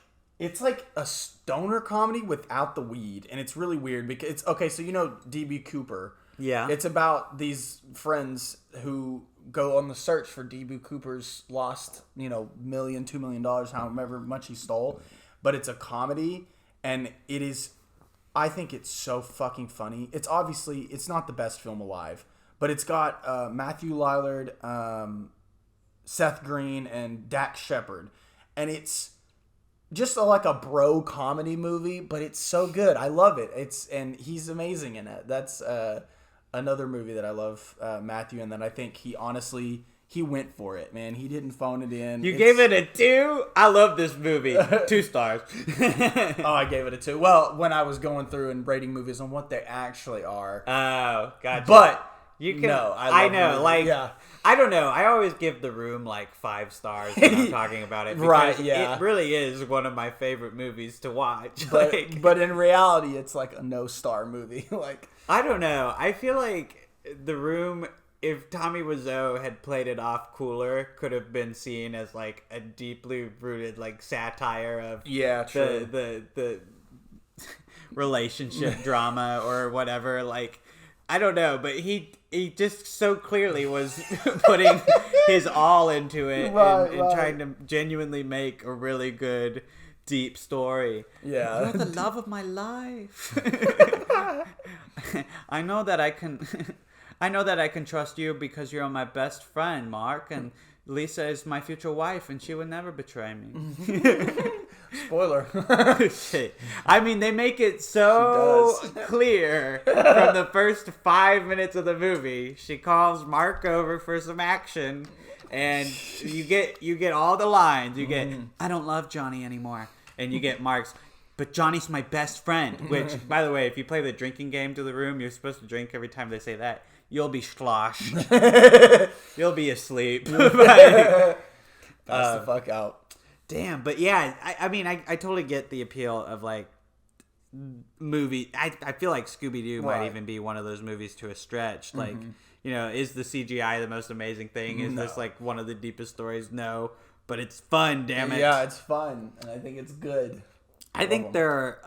a stoner comedy without the weed, and it's really weird because it's okay. So D.B. Cooper. Yeah. It's about these friends who go on the search for D.B. Cooper's lost, $1 million, $2 million, however much he stole. But it's a comedy, and it is. I think it's so fucking funny. It's not the best film alive. But it's got Matthew Lillard, Seth Green, and Dax Shepard. And it's just like a bro comedy movie, but it's so good. I love it. And he's amazing in it. That's another movie that I love, Matthew, and that I think he went for it, man. He didn't phone it in. You gave it a 2? I love this movie. 2 stars. Oh, I gave it a 2. Well, when I was going through and rating movies on what they actually are. Oh, gotcha. But... You can. No, I know. I don't know. I always give The Room like 5 stars when I'm talking about it. Right, yeah. It really is one of my favorite movies to watch. But in reality, it's like a no-star movie. I don't know. I feel like The Room, if Tommy Wiseau had played it off cooler, could have been seen as like a deeply rooted like satire of the relationship drama or whatever. Like, I don't know, but he just so clearly was putting his all into it and trying to genuinely make a really good, deep story. Yeah. You're the love of my life. I know that I can trust you because you're my best friend, Mark, and Lisa is my future wife, and she would never betray me. Spoiler. Shit. I mean, they make it so clear from the first 5 minutes of the movie. She calls Mark over for some action, and you get all the lines. You get, I don't love Johnny anymore. And you get Mark's, but Johnny's my best friend. Which, by the way, if you play the drinking game to The Room, you're supposed to drink every time they say that. You'll be sloshed. You'll be asleep. Pass the fuck out. Damn, but yeah, I mean, I totally get the appeal of, like, movie. I feel like Scooby-Doo might even be one of those movies to a stretch. Like, is the CGI the most amazing thing? Is this, like, one of the deepest stories? No. but it's fun, damn it. Yeah, it's fun, and I think it's good. I think there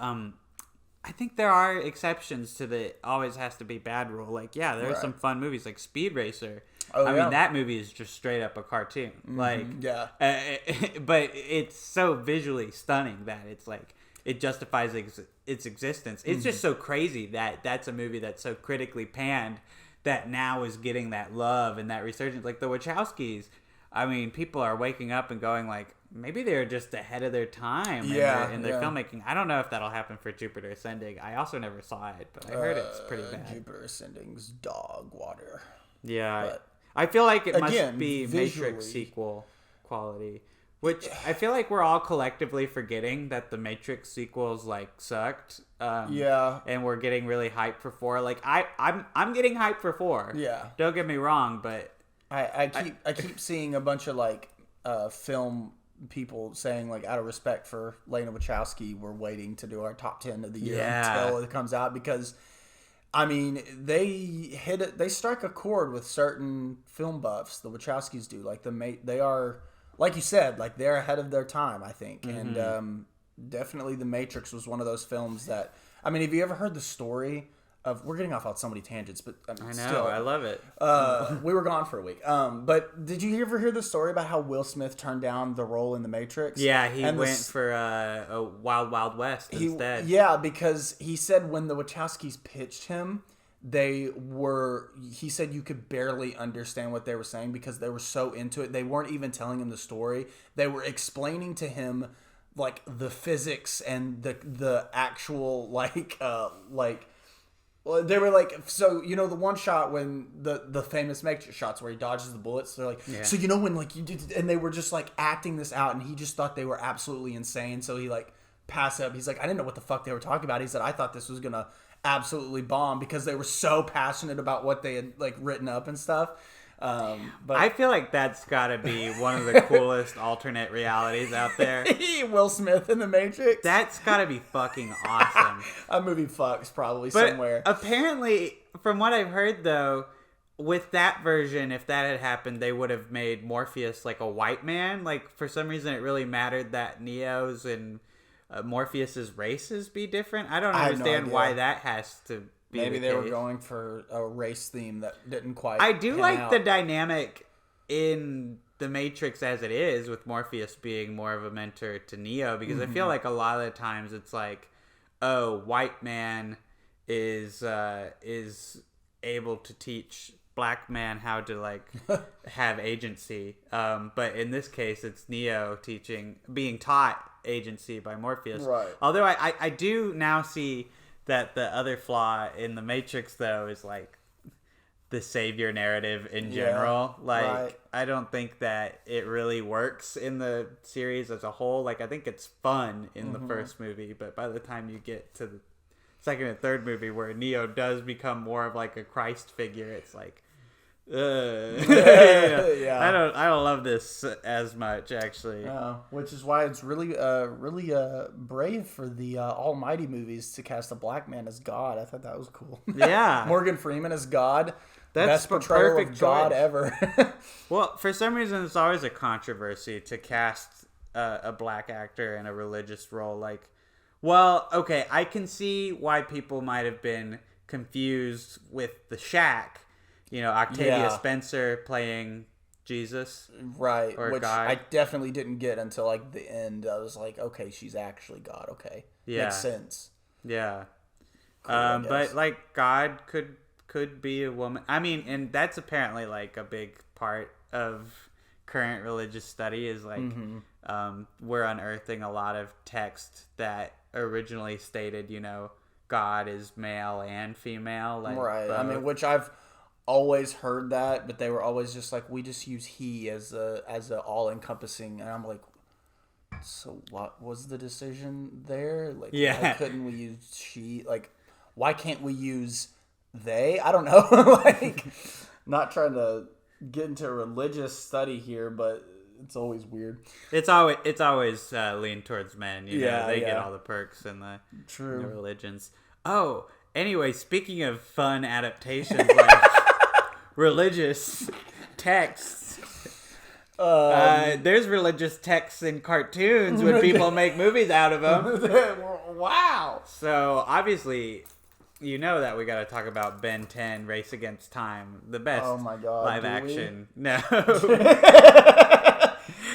are exceptions to the always has to be bad rule. Like, yeah, there are some fun movies like Speed Racer. I mean, that movie is just straight up a cartoon. Like, but it's so visually stunning that it's like it justifies its existence. It's just so crazy that that's a movie that's so critically panned that now is getting that love and that resurgence. Like the Wachowskis. I mean, people are waking up and going like, maybe they're just ahead of their time in their filmmaking. I don't know if that'll happen for Jupiter Ascending. I also never saw it, but I heard it's pretty bad. Jupiter Ascending's dog water. Yeah, but, I feel like it must again, be visually, Matrix sequel quality, which I feel like we're all collectively forgetting that the Matrix sequels like sucked. And we're getting really hyped for 4. Like I'm getting hyped for 4. Yeah, don't get me wrong, but I keep seeing a bunch of like film people saying like out of respect for Lana Wachowski, we're waiting to do our top 10 of the year until it comes out, because I mean they strike a chord with certain film buffs. The Wachowskis do, like they are, like you said, like they're ahead of their time, I think. And definitely The Matrix was one of those films that, I mean, have you ever heard the story of, we're getting off on so many tangents, but I mean, I know, I love it. We were gone for a week. But did you ever hear the story about how Will Smith turned down the role in The Matrix? Yeah, he went for a Wild Wild West instead. Yeah, because he said when the Wachowskis pitched him, he said you could barely understand what they were saying because they were so into it. They weren't even telling him the story. They were explaining to him like the physics and the actual well, they were like, so, you know, the one shot when the famous Matrix shots where he dodges the bullets, they're like, so, you know, when like you did, and they were just like acting this out, and he just thought they were absolutely insane. So he like passed up. He's like, I didn't know what the fuck they were talking about. He said, I thought this was going to absolutely bomb because they were so passionate about what they had like written up and stuff. But I feel like that's gotta be one of the coolest alternate realities out there. Will Smith in The Matrix. That's gotta be fucking awesome. A movie fucks probably but somewhere. Apparently, from what I've heard though, with that version, if that had happened, they would have made Morpheus like a white man. Like for some reason, it really mattered that Neo's and Morpheus's races be different. I don't understand why that has to. Maybe they were going for a race theme that didn't quite. I do like the dynamic in The Matrix as it is, with Morpheus being more of a mentor to Neo, because I feel like a lot of the times it's like, oh, white man is able to teach black man how to like have agency, but in this case it's Neo being taught agency by Morpheus. Right. Although I do now see that the other flaw in The Matrix, though, is like the savior narrative in general. Like, I don't think that it really works in the series as a whole. Like, I think it's fun in the first movie, but by the time you get to the second and third movie where Neo does become more of like a Christ figure, it's like, I don't love this as much, actually. Which is why it's really brave for the Almighty movies to cast a black man as God. I thought that was cool. Yeah. Morgan Freeman as God. That's best portrayal of God choice. Ever. Well, for some reason, it's always a controversy to cast a black actor in a religious role. Like, well, okay, I can see why people might have been confused with The Shack. You know, Octavia Spencer playing Jesus. Right. Or which God. I definitely didn't get until like the end. I was like, okay, she's actually God. Okay. Yeah. Makes sense. Yeah. Cool, but like God could be a woman. I mean, and that's apparently like a big part of current religious study is like we're unearthing a lot of text that originally stated, you know, God is male and female. Like, right. I mean, which I've always heard that, but they were always just like, we just use he as a all encompassing, and I'm like, so what was the decision there? Like, why couldn't we use she? Like, why can't we use they? I don't know. Like, not trying to get into a religious study here, but it's always weird. It's always lean towards men. You know, they get all the perks in the religions. Oh, anyway, speaking of fun adaptations, like religious texts. There's religious texts in cartoons when people make movies out of them. Wow. So, obviously, you know that we got to talk about Ben 10 Race Against Time. The best live action. No.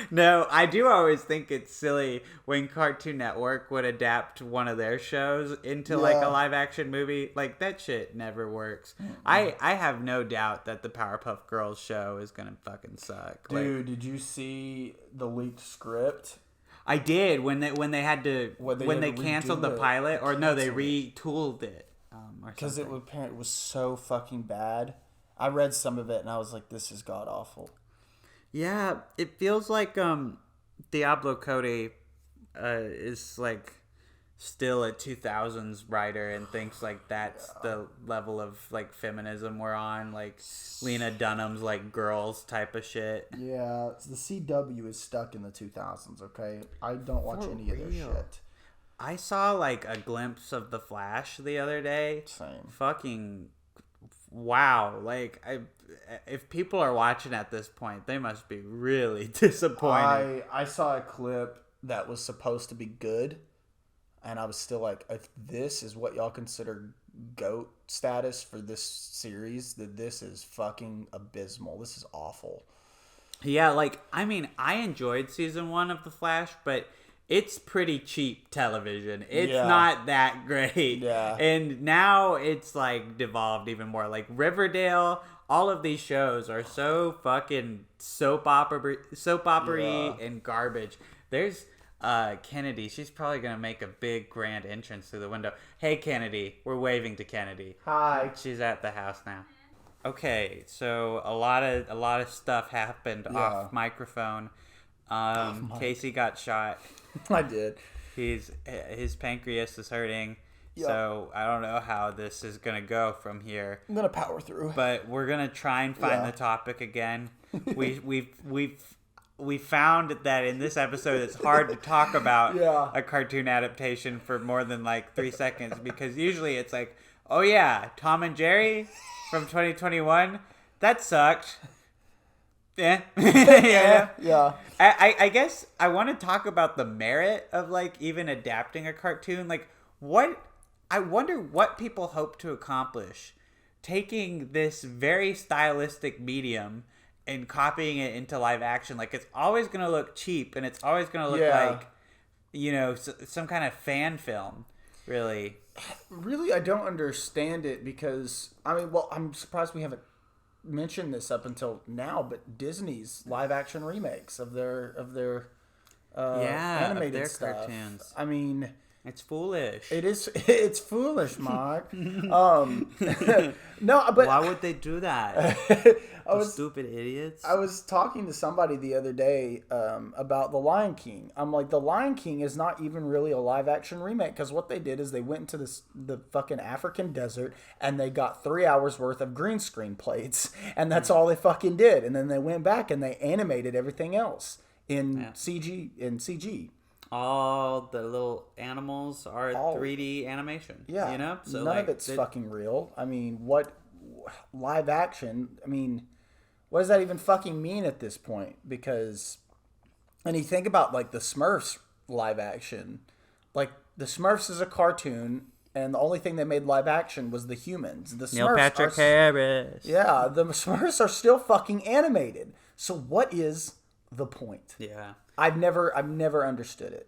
No, I do always think it's silly when Cartoon Network would adapt one of their shows into like a live action movie. Like, that shit never works. I have no doubt that the Powerpuff Girls show is gonna fucking suck. Dude, did you see the leaked script? I did when they had to when they canceled the pilot, or no, they retooled it. Because it was so fucking bad. I read some of it and I was like, this is god awful. Yeah, it feels like Diablo Cody is like still a 2000s writer and thinks like that's the level of like feminism we're on, like Lena Dunham's like girls type of shit. Yeah, the CW is stuck in the 2000s, okay? I don't watch any of this shit. I saw like a glimpse of The Flash the other day. Same. Fucking wow. Like, if people are watching at this point, they must be really disappointed. I saw a clip that was supposed to be good, and I was still like, if this is what y'all consider GOAT status for this series, then this is fucking abysmal. This is awful. Yeah, like, I mean, I enjoyed season 1 of The Flash, but it's pretty cheap television. It's not that great. Yeah. And now it's like devolved even more. Like Riverdale, all of these shows are so fucking soap opera-y and garbage. There's Kennedy. She's probably gonna make a big grand entrance through the window. Hey Kennedy, we're waving to Kennedy. Hi. She's at the house now. Okay, so a lot of stuff happened off microphone. Casey got shot. I did. His pancreas is hurting. Yep. So I don't know how this is gonna go from here. I'm gonna power through. But we're gonna try and find the topic again. We found that in this episode it's hard to talk about a cartoon adaptation for more than like 3 seconds, because usually it's like, oh yeah, Tom and Jerry from 2021, that sucked. Yeah. Yeah. I guess I want to talk about the merit of like even adapting a cartoon. Like, I wonder what people hope to accomplish taking this very stylistic medium and copying it into live action. Like, it's always going to look cheap, and it's always going to look like, you know, some kind of fan film, really. Really, I don't understand it because, I mean, well, I'm surprised we haven't mentioned this up until now, but Disney's live action remakes of their animated their stuff. Cartoons. I mean, it's foolish. It is. It's foolish, Mark. No, but why would they do that? Stupid idiots. I was talking to somebody the other day about The Lion King. I'm like, The Lion King is not even really a live action remake, because what they did is they went into the fucking African desert and they got 3 hours worth of green screen plates, and that's all they fucking did. And then they went back and they animated everything else in CG. All the little animals are 3D animation. Yeah. You know? So none of it's fucking real. I mean, what live action? I mean, what does that even fucking mean at this point? Because, and you think about like the Smurfs live action, like the Smurfs is a cartoon, and the only thing they made live action was the humans. The Smurfs Neil Patrick Harris. Yeah, the Smurfs are still fucking animated. So what is the point? Yeah. I've never understood it.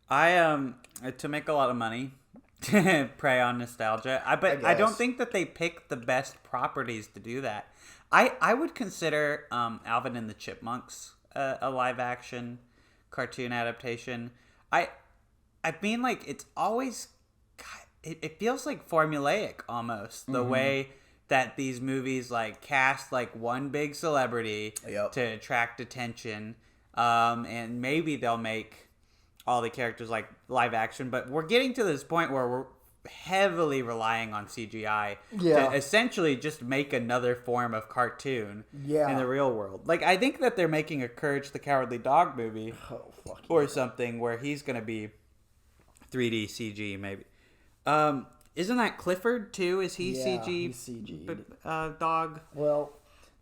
To make a lot of money, prey on nostalgia. But I don't think that they pick the best properties to do that. I would consider Alvin and the Chipmunks a live action cartoon adaptation. I mean, like, it's always, it feels like formulaic almost, the way that these movies like cast like one big celebrity to attract attention. And maybe they'll make all the characters like live action, but we're getting to this point where we're heavily relying on CGI to essentially just make another form of cartoon in the real world. Like, I think that they're making a Courage the Cowardly Dog movie or something where he's going to be 3D CG maybe. Isn't that Clifford too? Is he CG? He's CG. Dog? Well,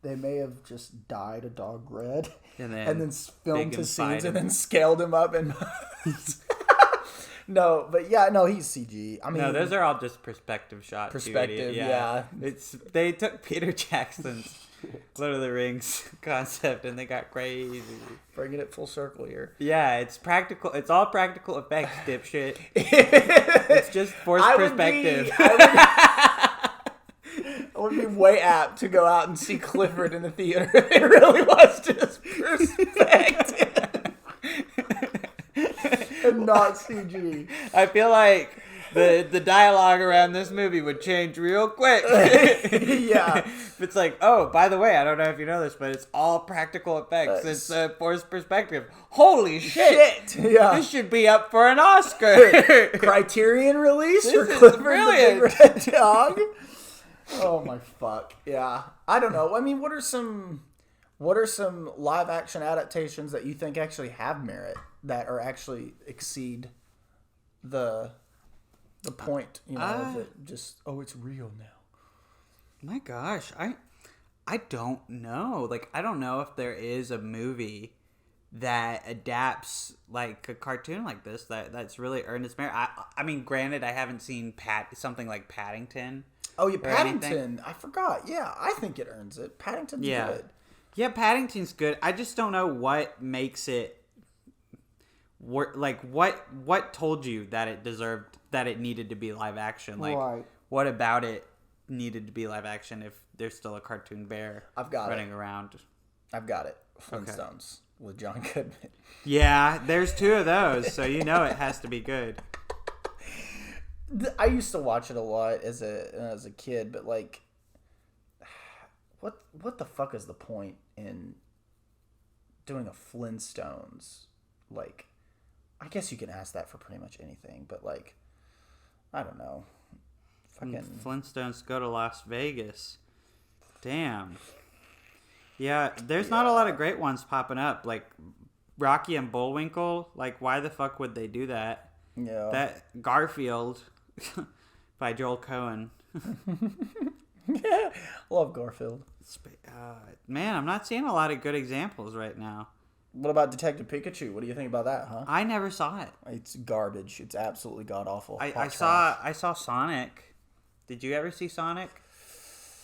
They may have just dyed a dog red and then filmed his scenes him. and then scaled him up and. No, but he's CG. I mean, no, those are all just perspective shots. Perspective, yeah. They took Peter Jackson's Lord of the Rings concept and they got crazy. Bringing it full circle here. Yeah, it's practical. It's all practical effects, dipshit. It's just forced perspective. I would be way apt to go out and see Clifford in the theater. It really was just perspective. And not CG. I feel like the dialogue around this movie would change real quick. Yeah. It's like, oh, by the way, I don't know if you know this, but it's all practical effects. It's forced perspective. Holy shit! Yeah. This should be up for an Oscar. Criterion release This for is Clifford brilliant. the Big Red Dog? Oh my fuck. Yeah. I don't know. I mean, what are some live action adaptations that you think actually have merit, that are actually exceed the point, of it just, it's real now. My gosh, I don't know. Like, I don't know if there is a movie that adapts like a cartoon like this that's really earned its merit. I mean, granted, I haven't seen something like Paddington. Oh yeah, Paddington. Anything. I forgot. Yeah, I think it earns it. Paddington's good. Yeah, Paddington's good. I just don't know what makes it like what told you that it needed to be live action. Like, right. What about it needed to be live action if there's still a cartoon bear running around? I've got it. Flintstones with John Goodman. Yeah, there's 2 of those, so it has to be good. I used to watch it a lot as a kid, but like, what the fuck is the point in doing a Flintstones? Like, I guess you can ask that for pretty much anything, but like, I don't know. Fucking Flintstones go to Las Vegas. Damn. Yeah, there's not a lot of great ones popping up. Like Rocky and Bullwinkle. Like, why the fuck would they do that? Yeah. That Garfield by Joel Cohen. Yeah, love Garfield. Man, I'm not seeing a lot of good examples right now. What about Detective Pikachu? What do you think about that, huh? I never saw it. It's garbage. It's absolutely god awful. I saw Sonic. Did you ever see Sonic?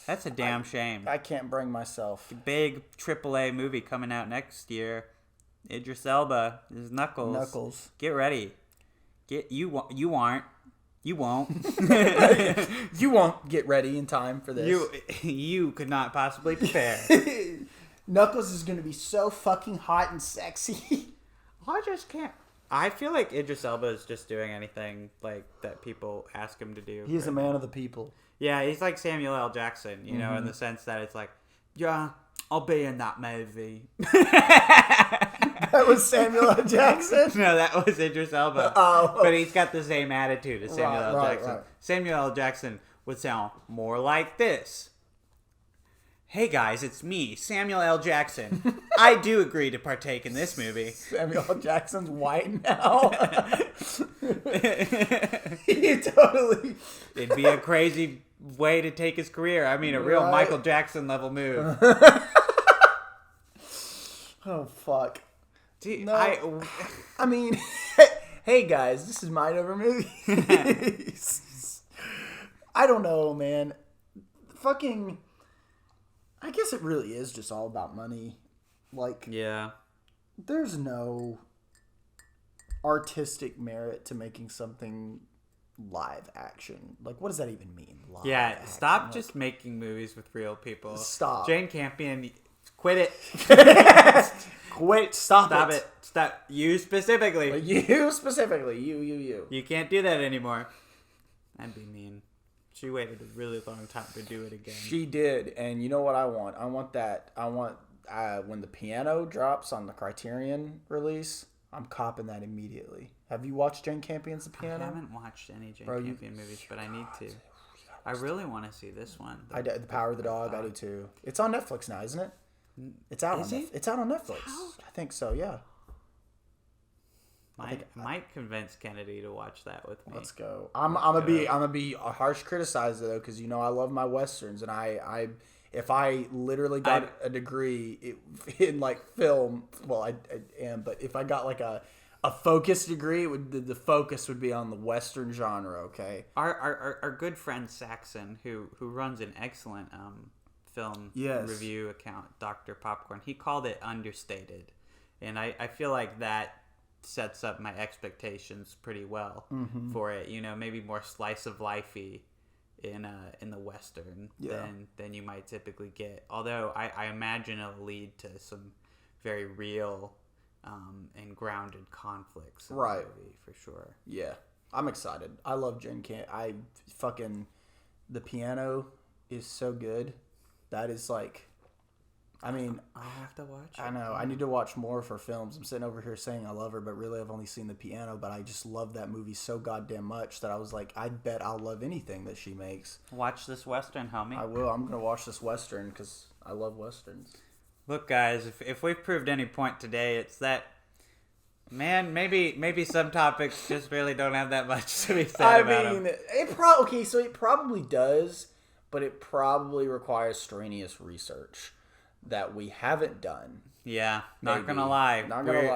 That's a damn shame. I can't bring myself. Big AAA movie coming out next year. Idris Elba is Knuckles. Get ready. You aren't. You won't. You won't get ready in time for this. You could not possibly prepare. Knuckles is going to be so fucking hot and sexy. I just can't. I feel like Idris Elba is just doing anything like that people ask him to do. He's a man of the people. Yeah, he's like Samuel L. Jackson, you know, in the sense that it's like, yeah, I'll be in that movie. That was Samuel L. Jackson? No, that was Idris Elba. Oh. But he's got the same attitude as Samuel L. Jackson. Right. Samuel L. Jackson would sound more like this. Hey guys, it's me, Samuel L. Jackson. I do agree to partake in this movie. Samuel L. Jackson's white now. He totally... It'd be a crazy way to take his career. I mean, a real Michael Jackson level move. Oh, fuck. Dude, no. I mean, hey guys, this is Mind Over Movies. I don't know, man. Fucking... I guess it really is just all about money. Like, yeah, there's no artistic merit to making something live action. Like, what does that even mean? Live action? Stop just making movies with real people. Stop. Jane Campion, quit it. Quit. Stop it. Stop. You specifically. You specifically. You. You can't do that anymore. That'd be mean. She waited a really long time to do it again. She did, and you know what I want? I want that. I want when the piano drops on the Criterion release, I'm copping that immediately. Have you watched Jane Campion's The Piano? I haven't watched any Jane Campion movies, but I need to. I really want to see this one. The Power of the Dog. I do too. It's on Netflix now, isn't it? It's out. It's out on Netflix. I think so. Yeah. Might convince Kennedy to watch that with me. Let's go. I'm gonna be a harsh criticizer though, because I love my westerns, and if I literally got a degree in like film, well, I am, but if I got like a focus degree, the focus would be on the Western genre. Okay. Our good friend Saxon, who runs an excellent film review account, Dr. Popcorn, he called it understated, and I feel like that sets up my expectations pretty well for it. You know, maybe more slice of lifey in the Western than you might typically get. Although I imagine it'll lead to some very real and grounded conflicts in the movie for sure. Yeah, I'm excited. I love Jen Camp. The piano is so good. That is like, I mean, I have to watch it. I know. I need to watch more of her films. I'm sitting over here saying I love her, but really I've only seen The Piano, but I just love that movie so goddamn much that I was like, I bet I'll love anything that she makes. Watch this Western, homie. I will. I'm going to watch this Western because I love Westerns. Look, guys, if we've proved any point today, it's that, man, maybe some topics just really don't have that much to be said about them. It probably does, but it probably requires strenuous research that we haven't done. Yeah, not gonna lie.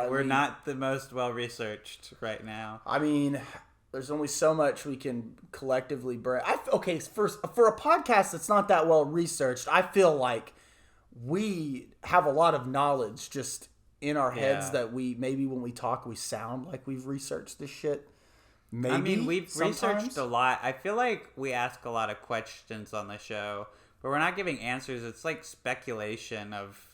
We're not the most well researched right now. I mean, there's only so much we can collectively bring. For a podcast that's not that well researched, I feel like we have a lot of knowledge just in our heads that maybe when we talk we sound like we've researched this shit. Maybe. I mean, we've researched a lot. I feel like we ask a lot of questions on the show, but we're not giving answers. It's like speculation of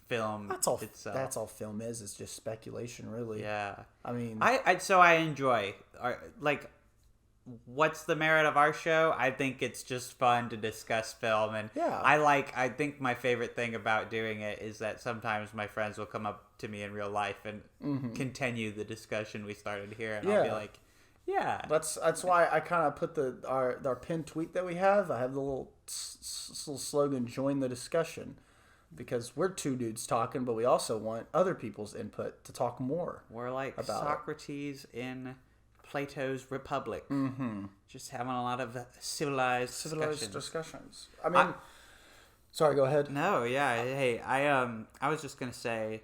film itself. That's all film is. It's just speculation, really. Yeah. I mean, I enjoy what's the merit of our show? I think it's just fun to discuss film, and I think my favorite thing about doing it is that sometimes my friends will come up to me in real life and continue the discussion we started here, and I'll be like, yeah. That's why I kind of put our pinned tweet that we have. I have the little slogan, "Join the discussion," because we're two dudes talking, but we also want other people's input to talk more. We're like about Socrates in Plato's Republic, just having a lot of civilized discussions. I mean, sorry, go ahead. No, yeah. Hey, I was just gonna say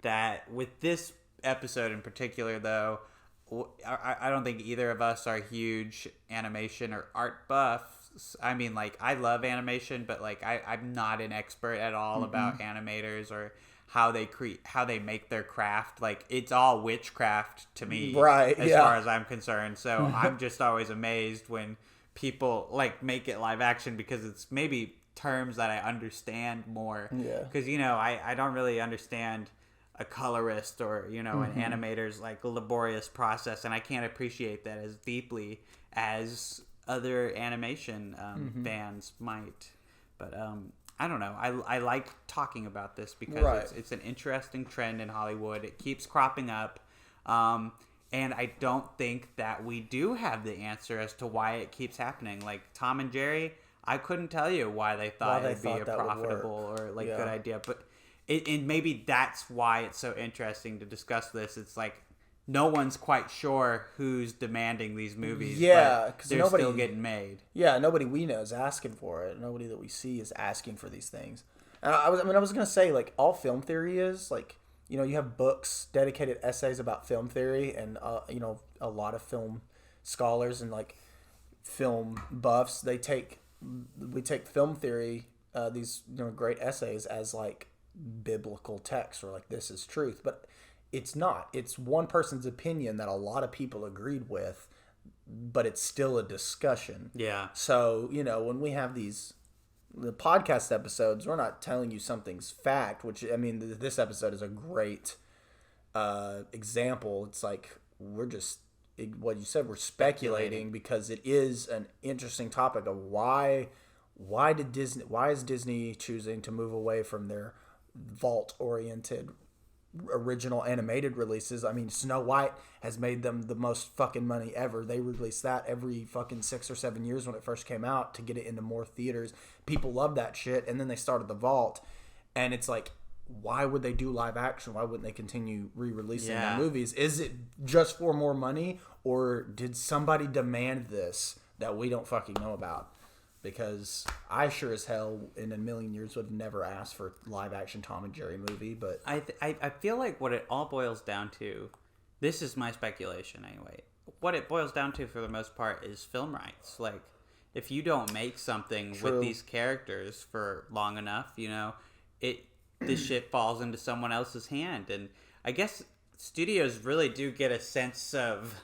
that with this episode in particular, though, I don't think either of us are huge animation or art buffs. I mean, like, I love animation, but like, I'm not an expert at all about animators or how they make their craft. Like, it's all witchcraft to me, right? As far as I'm concerned. So I'm just always amazed when people like make it live action because it's maybe terms that I understand more. Yeah. Because I don't really understand a colorist or an animator's like laborious process, and I can't appreciate that as deeply as other animation fans might. But I don't know. I like talking about this because it's an interesting trend in Hollywood. It keeps cropping up, and I don't think that we do have the answer as to why it keeps happening. Like Tom and Jerry, I couldn't tell you why they thought it'd be a profitable or like good idea, but. And maybe that's why it's so interesting to discuss this. It's like no one's quite sure who's demanding these movies. Yeah, because they're still getting made. Yeah, nobody we know is asking for it. Nobody that we see is asking for these things. And I was gonna say, like, all film theory is like, you have books, dedicated essays about film theory, and a lot of film scholars and like film buffs. We take film theory, these great essays as like biblical text, or like this is truth, but it's not. It's one person's opinion that a lot of people agreed with, but it's still a discussion. Yeah. So when we have the podcast episodes, we're not telling you something's fact, which I mean this episode is a great example. It's like we're just what you said, we're speculating because it is an interesting topic of why is Disney choosing to move away from their vault-oriented original animated releases. I mean, Snow White has made them the most fucking money ever. They released that every fucking 6 or 7 years when it first came out to get it into more theaters. People love that shit, and then they started the vault, and it's like, why would they do live action? Why wouldn't they continue re-releasing the movies? Is it just for more money, or did somebody demand this that we don't fucking know about? because I sure as hell in a million years would have never asked for a live action Tom and Jerry movie. But I feel like what it all boils down to, this is my speculation anyway, what it boils down to for the most part is film rights. Like, if you don't make something with these characters for long enough, you know, this shit falls into someone else's hand. And I guess studios really do get a sense of,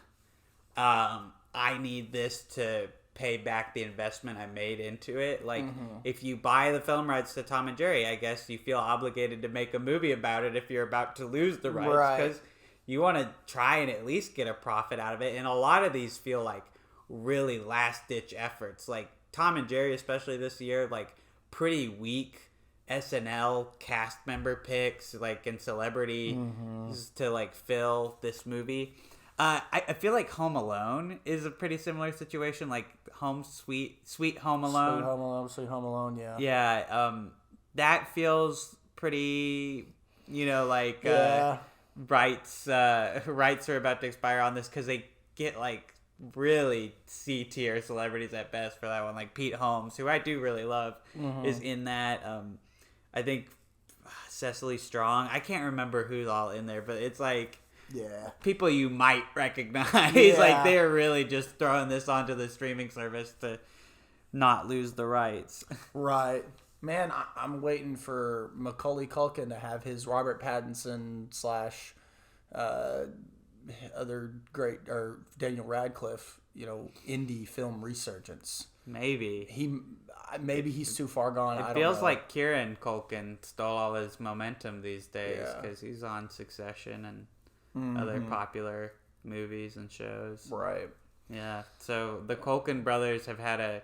I need this to pay back the investment I made into it. Like, if you buy the film rights to Tom and Jerry, I guess you feel obligated to make a movie about it if you're about to lose the rights, because you want to try and at least get a profit out of it. And a lot of these feel like really last-ditch efforts. Like, Tom and Jerry, especially this year, like, pretty weak SNL cast member picks, like, and celebrities to, like, fill this movie. I feel like Home Alone is a pretty similar situation, like Sweet Home Alone. Sweet Home Alone, yeah. Yeah, that feels pretty, you know, like rights are about to expire on this, because they get like really C-tier celebrities at best for that one, like Pete Holmes, who I do really love, is in that. I think Cecily Strong. I can't remember who's all in there, but it's like people you might recognize. Like, they're really just throwing this onto the streaming service to not lose the rights. Right. Man, I'm waiting for Macaulay Culkin to have his Robert Pattinson / other great, or Daniel Radcliffe, you know, indie film resurgence. Maybe he's too far gone. It feels like Kieran Culkin stole all his momentum these days, because he's on Succession and other popular movies and shows. Right. Yeah. So the Culkin brothers have had a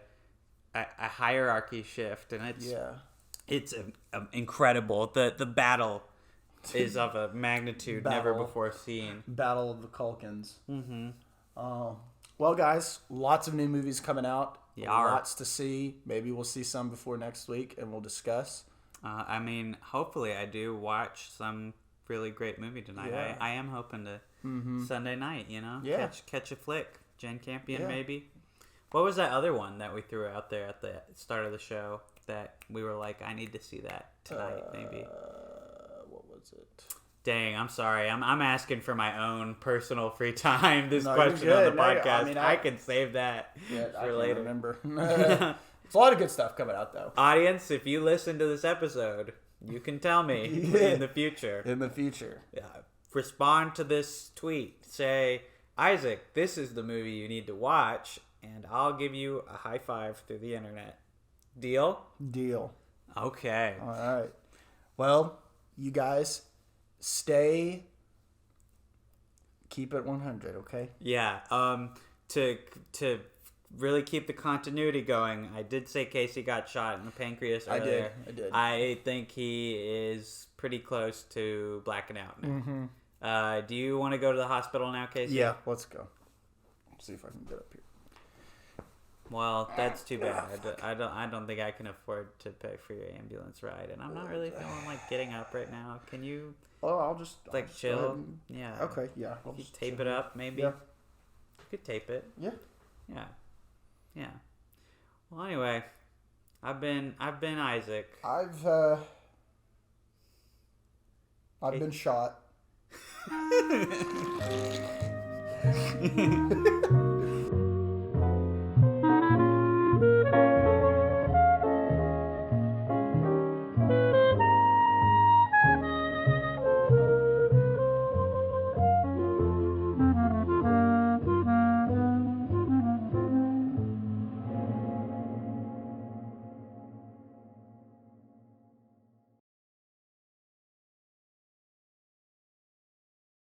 hierarchy shift, and it's incredible. The battle is of a magnitude never before seen. Battle of the Culkins. Well, guys, lots of new movies coming out. Lots to see. Maybe we'll see some before next week, and we'll discuss. I mean, hopefully I do watch some really great movie tonight. I am hoping to Sunday night, you know? Catch a flick. Jane Campion, maybe. What was that other one that we threw out there at the start of the show that we were like, I need to see that tonight, maybe? What was it? Dang, I'm sorry. I'm asking for my own personal free time. This question on the podcast. I can save that for later. Remember. It's a lot of good stuff coming out, though. Audience, if you listen to this episode, you can tell me in the future. Respond to this tweet. Say, Isaac, this is the movie you need to watch, and I'll give you a high five through the internet. Deal? Deal. Okay. All right. Well, you guys, keep it 100, okay? Yeah. To really keep the continuity going, I did say Casey got shot in the pancreas earlier. I did. I think he is pretty close to blacking out now. Do you want to go to the hospital now, Casey? Yeah, let's go. See if I can get up here. Well, that's too bad. I don't think I can afford to pay for your ambulance ride, and I'm not really feeling like getting up right now. Can you? Oh, I'll just chill. Yeah. Okay. Yeah. You tape it up, maybe. Yeah. You could tape it. Yeah. Yeah. Yeah. Well, anyway, I've been Isaac. I've been shot.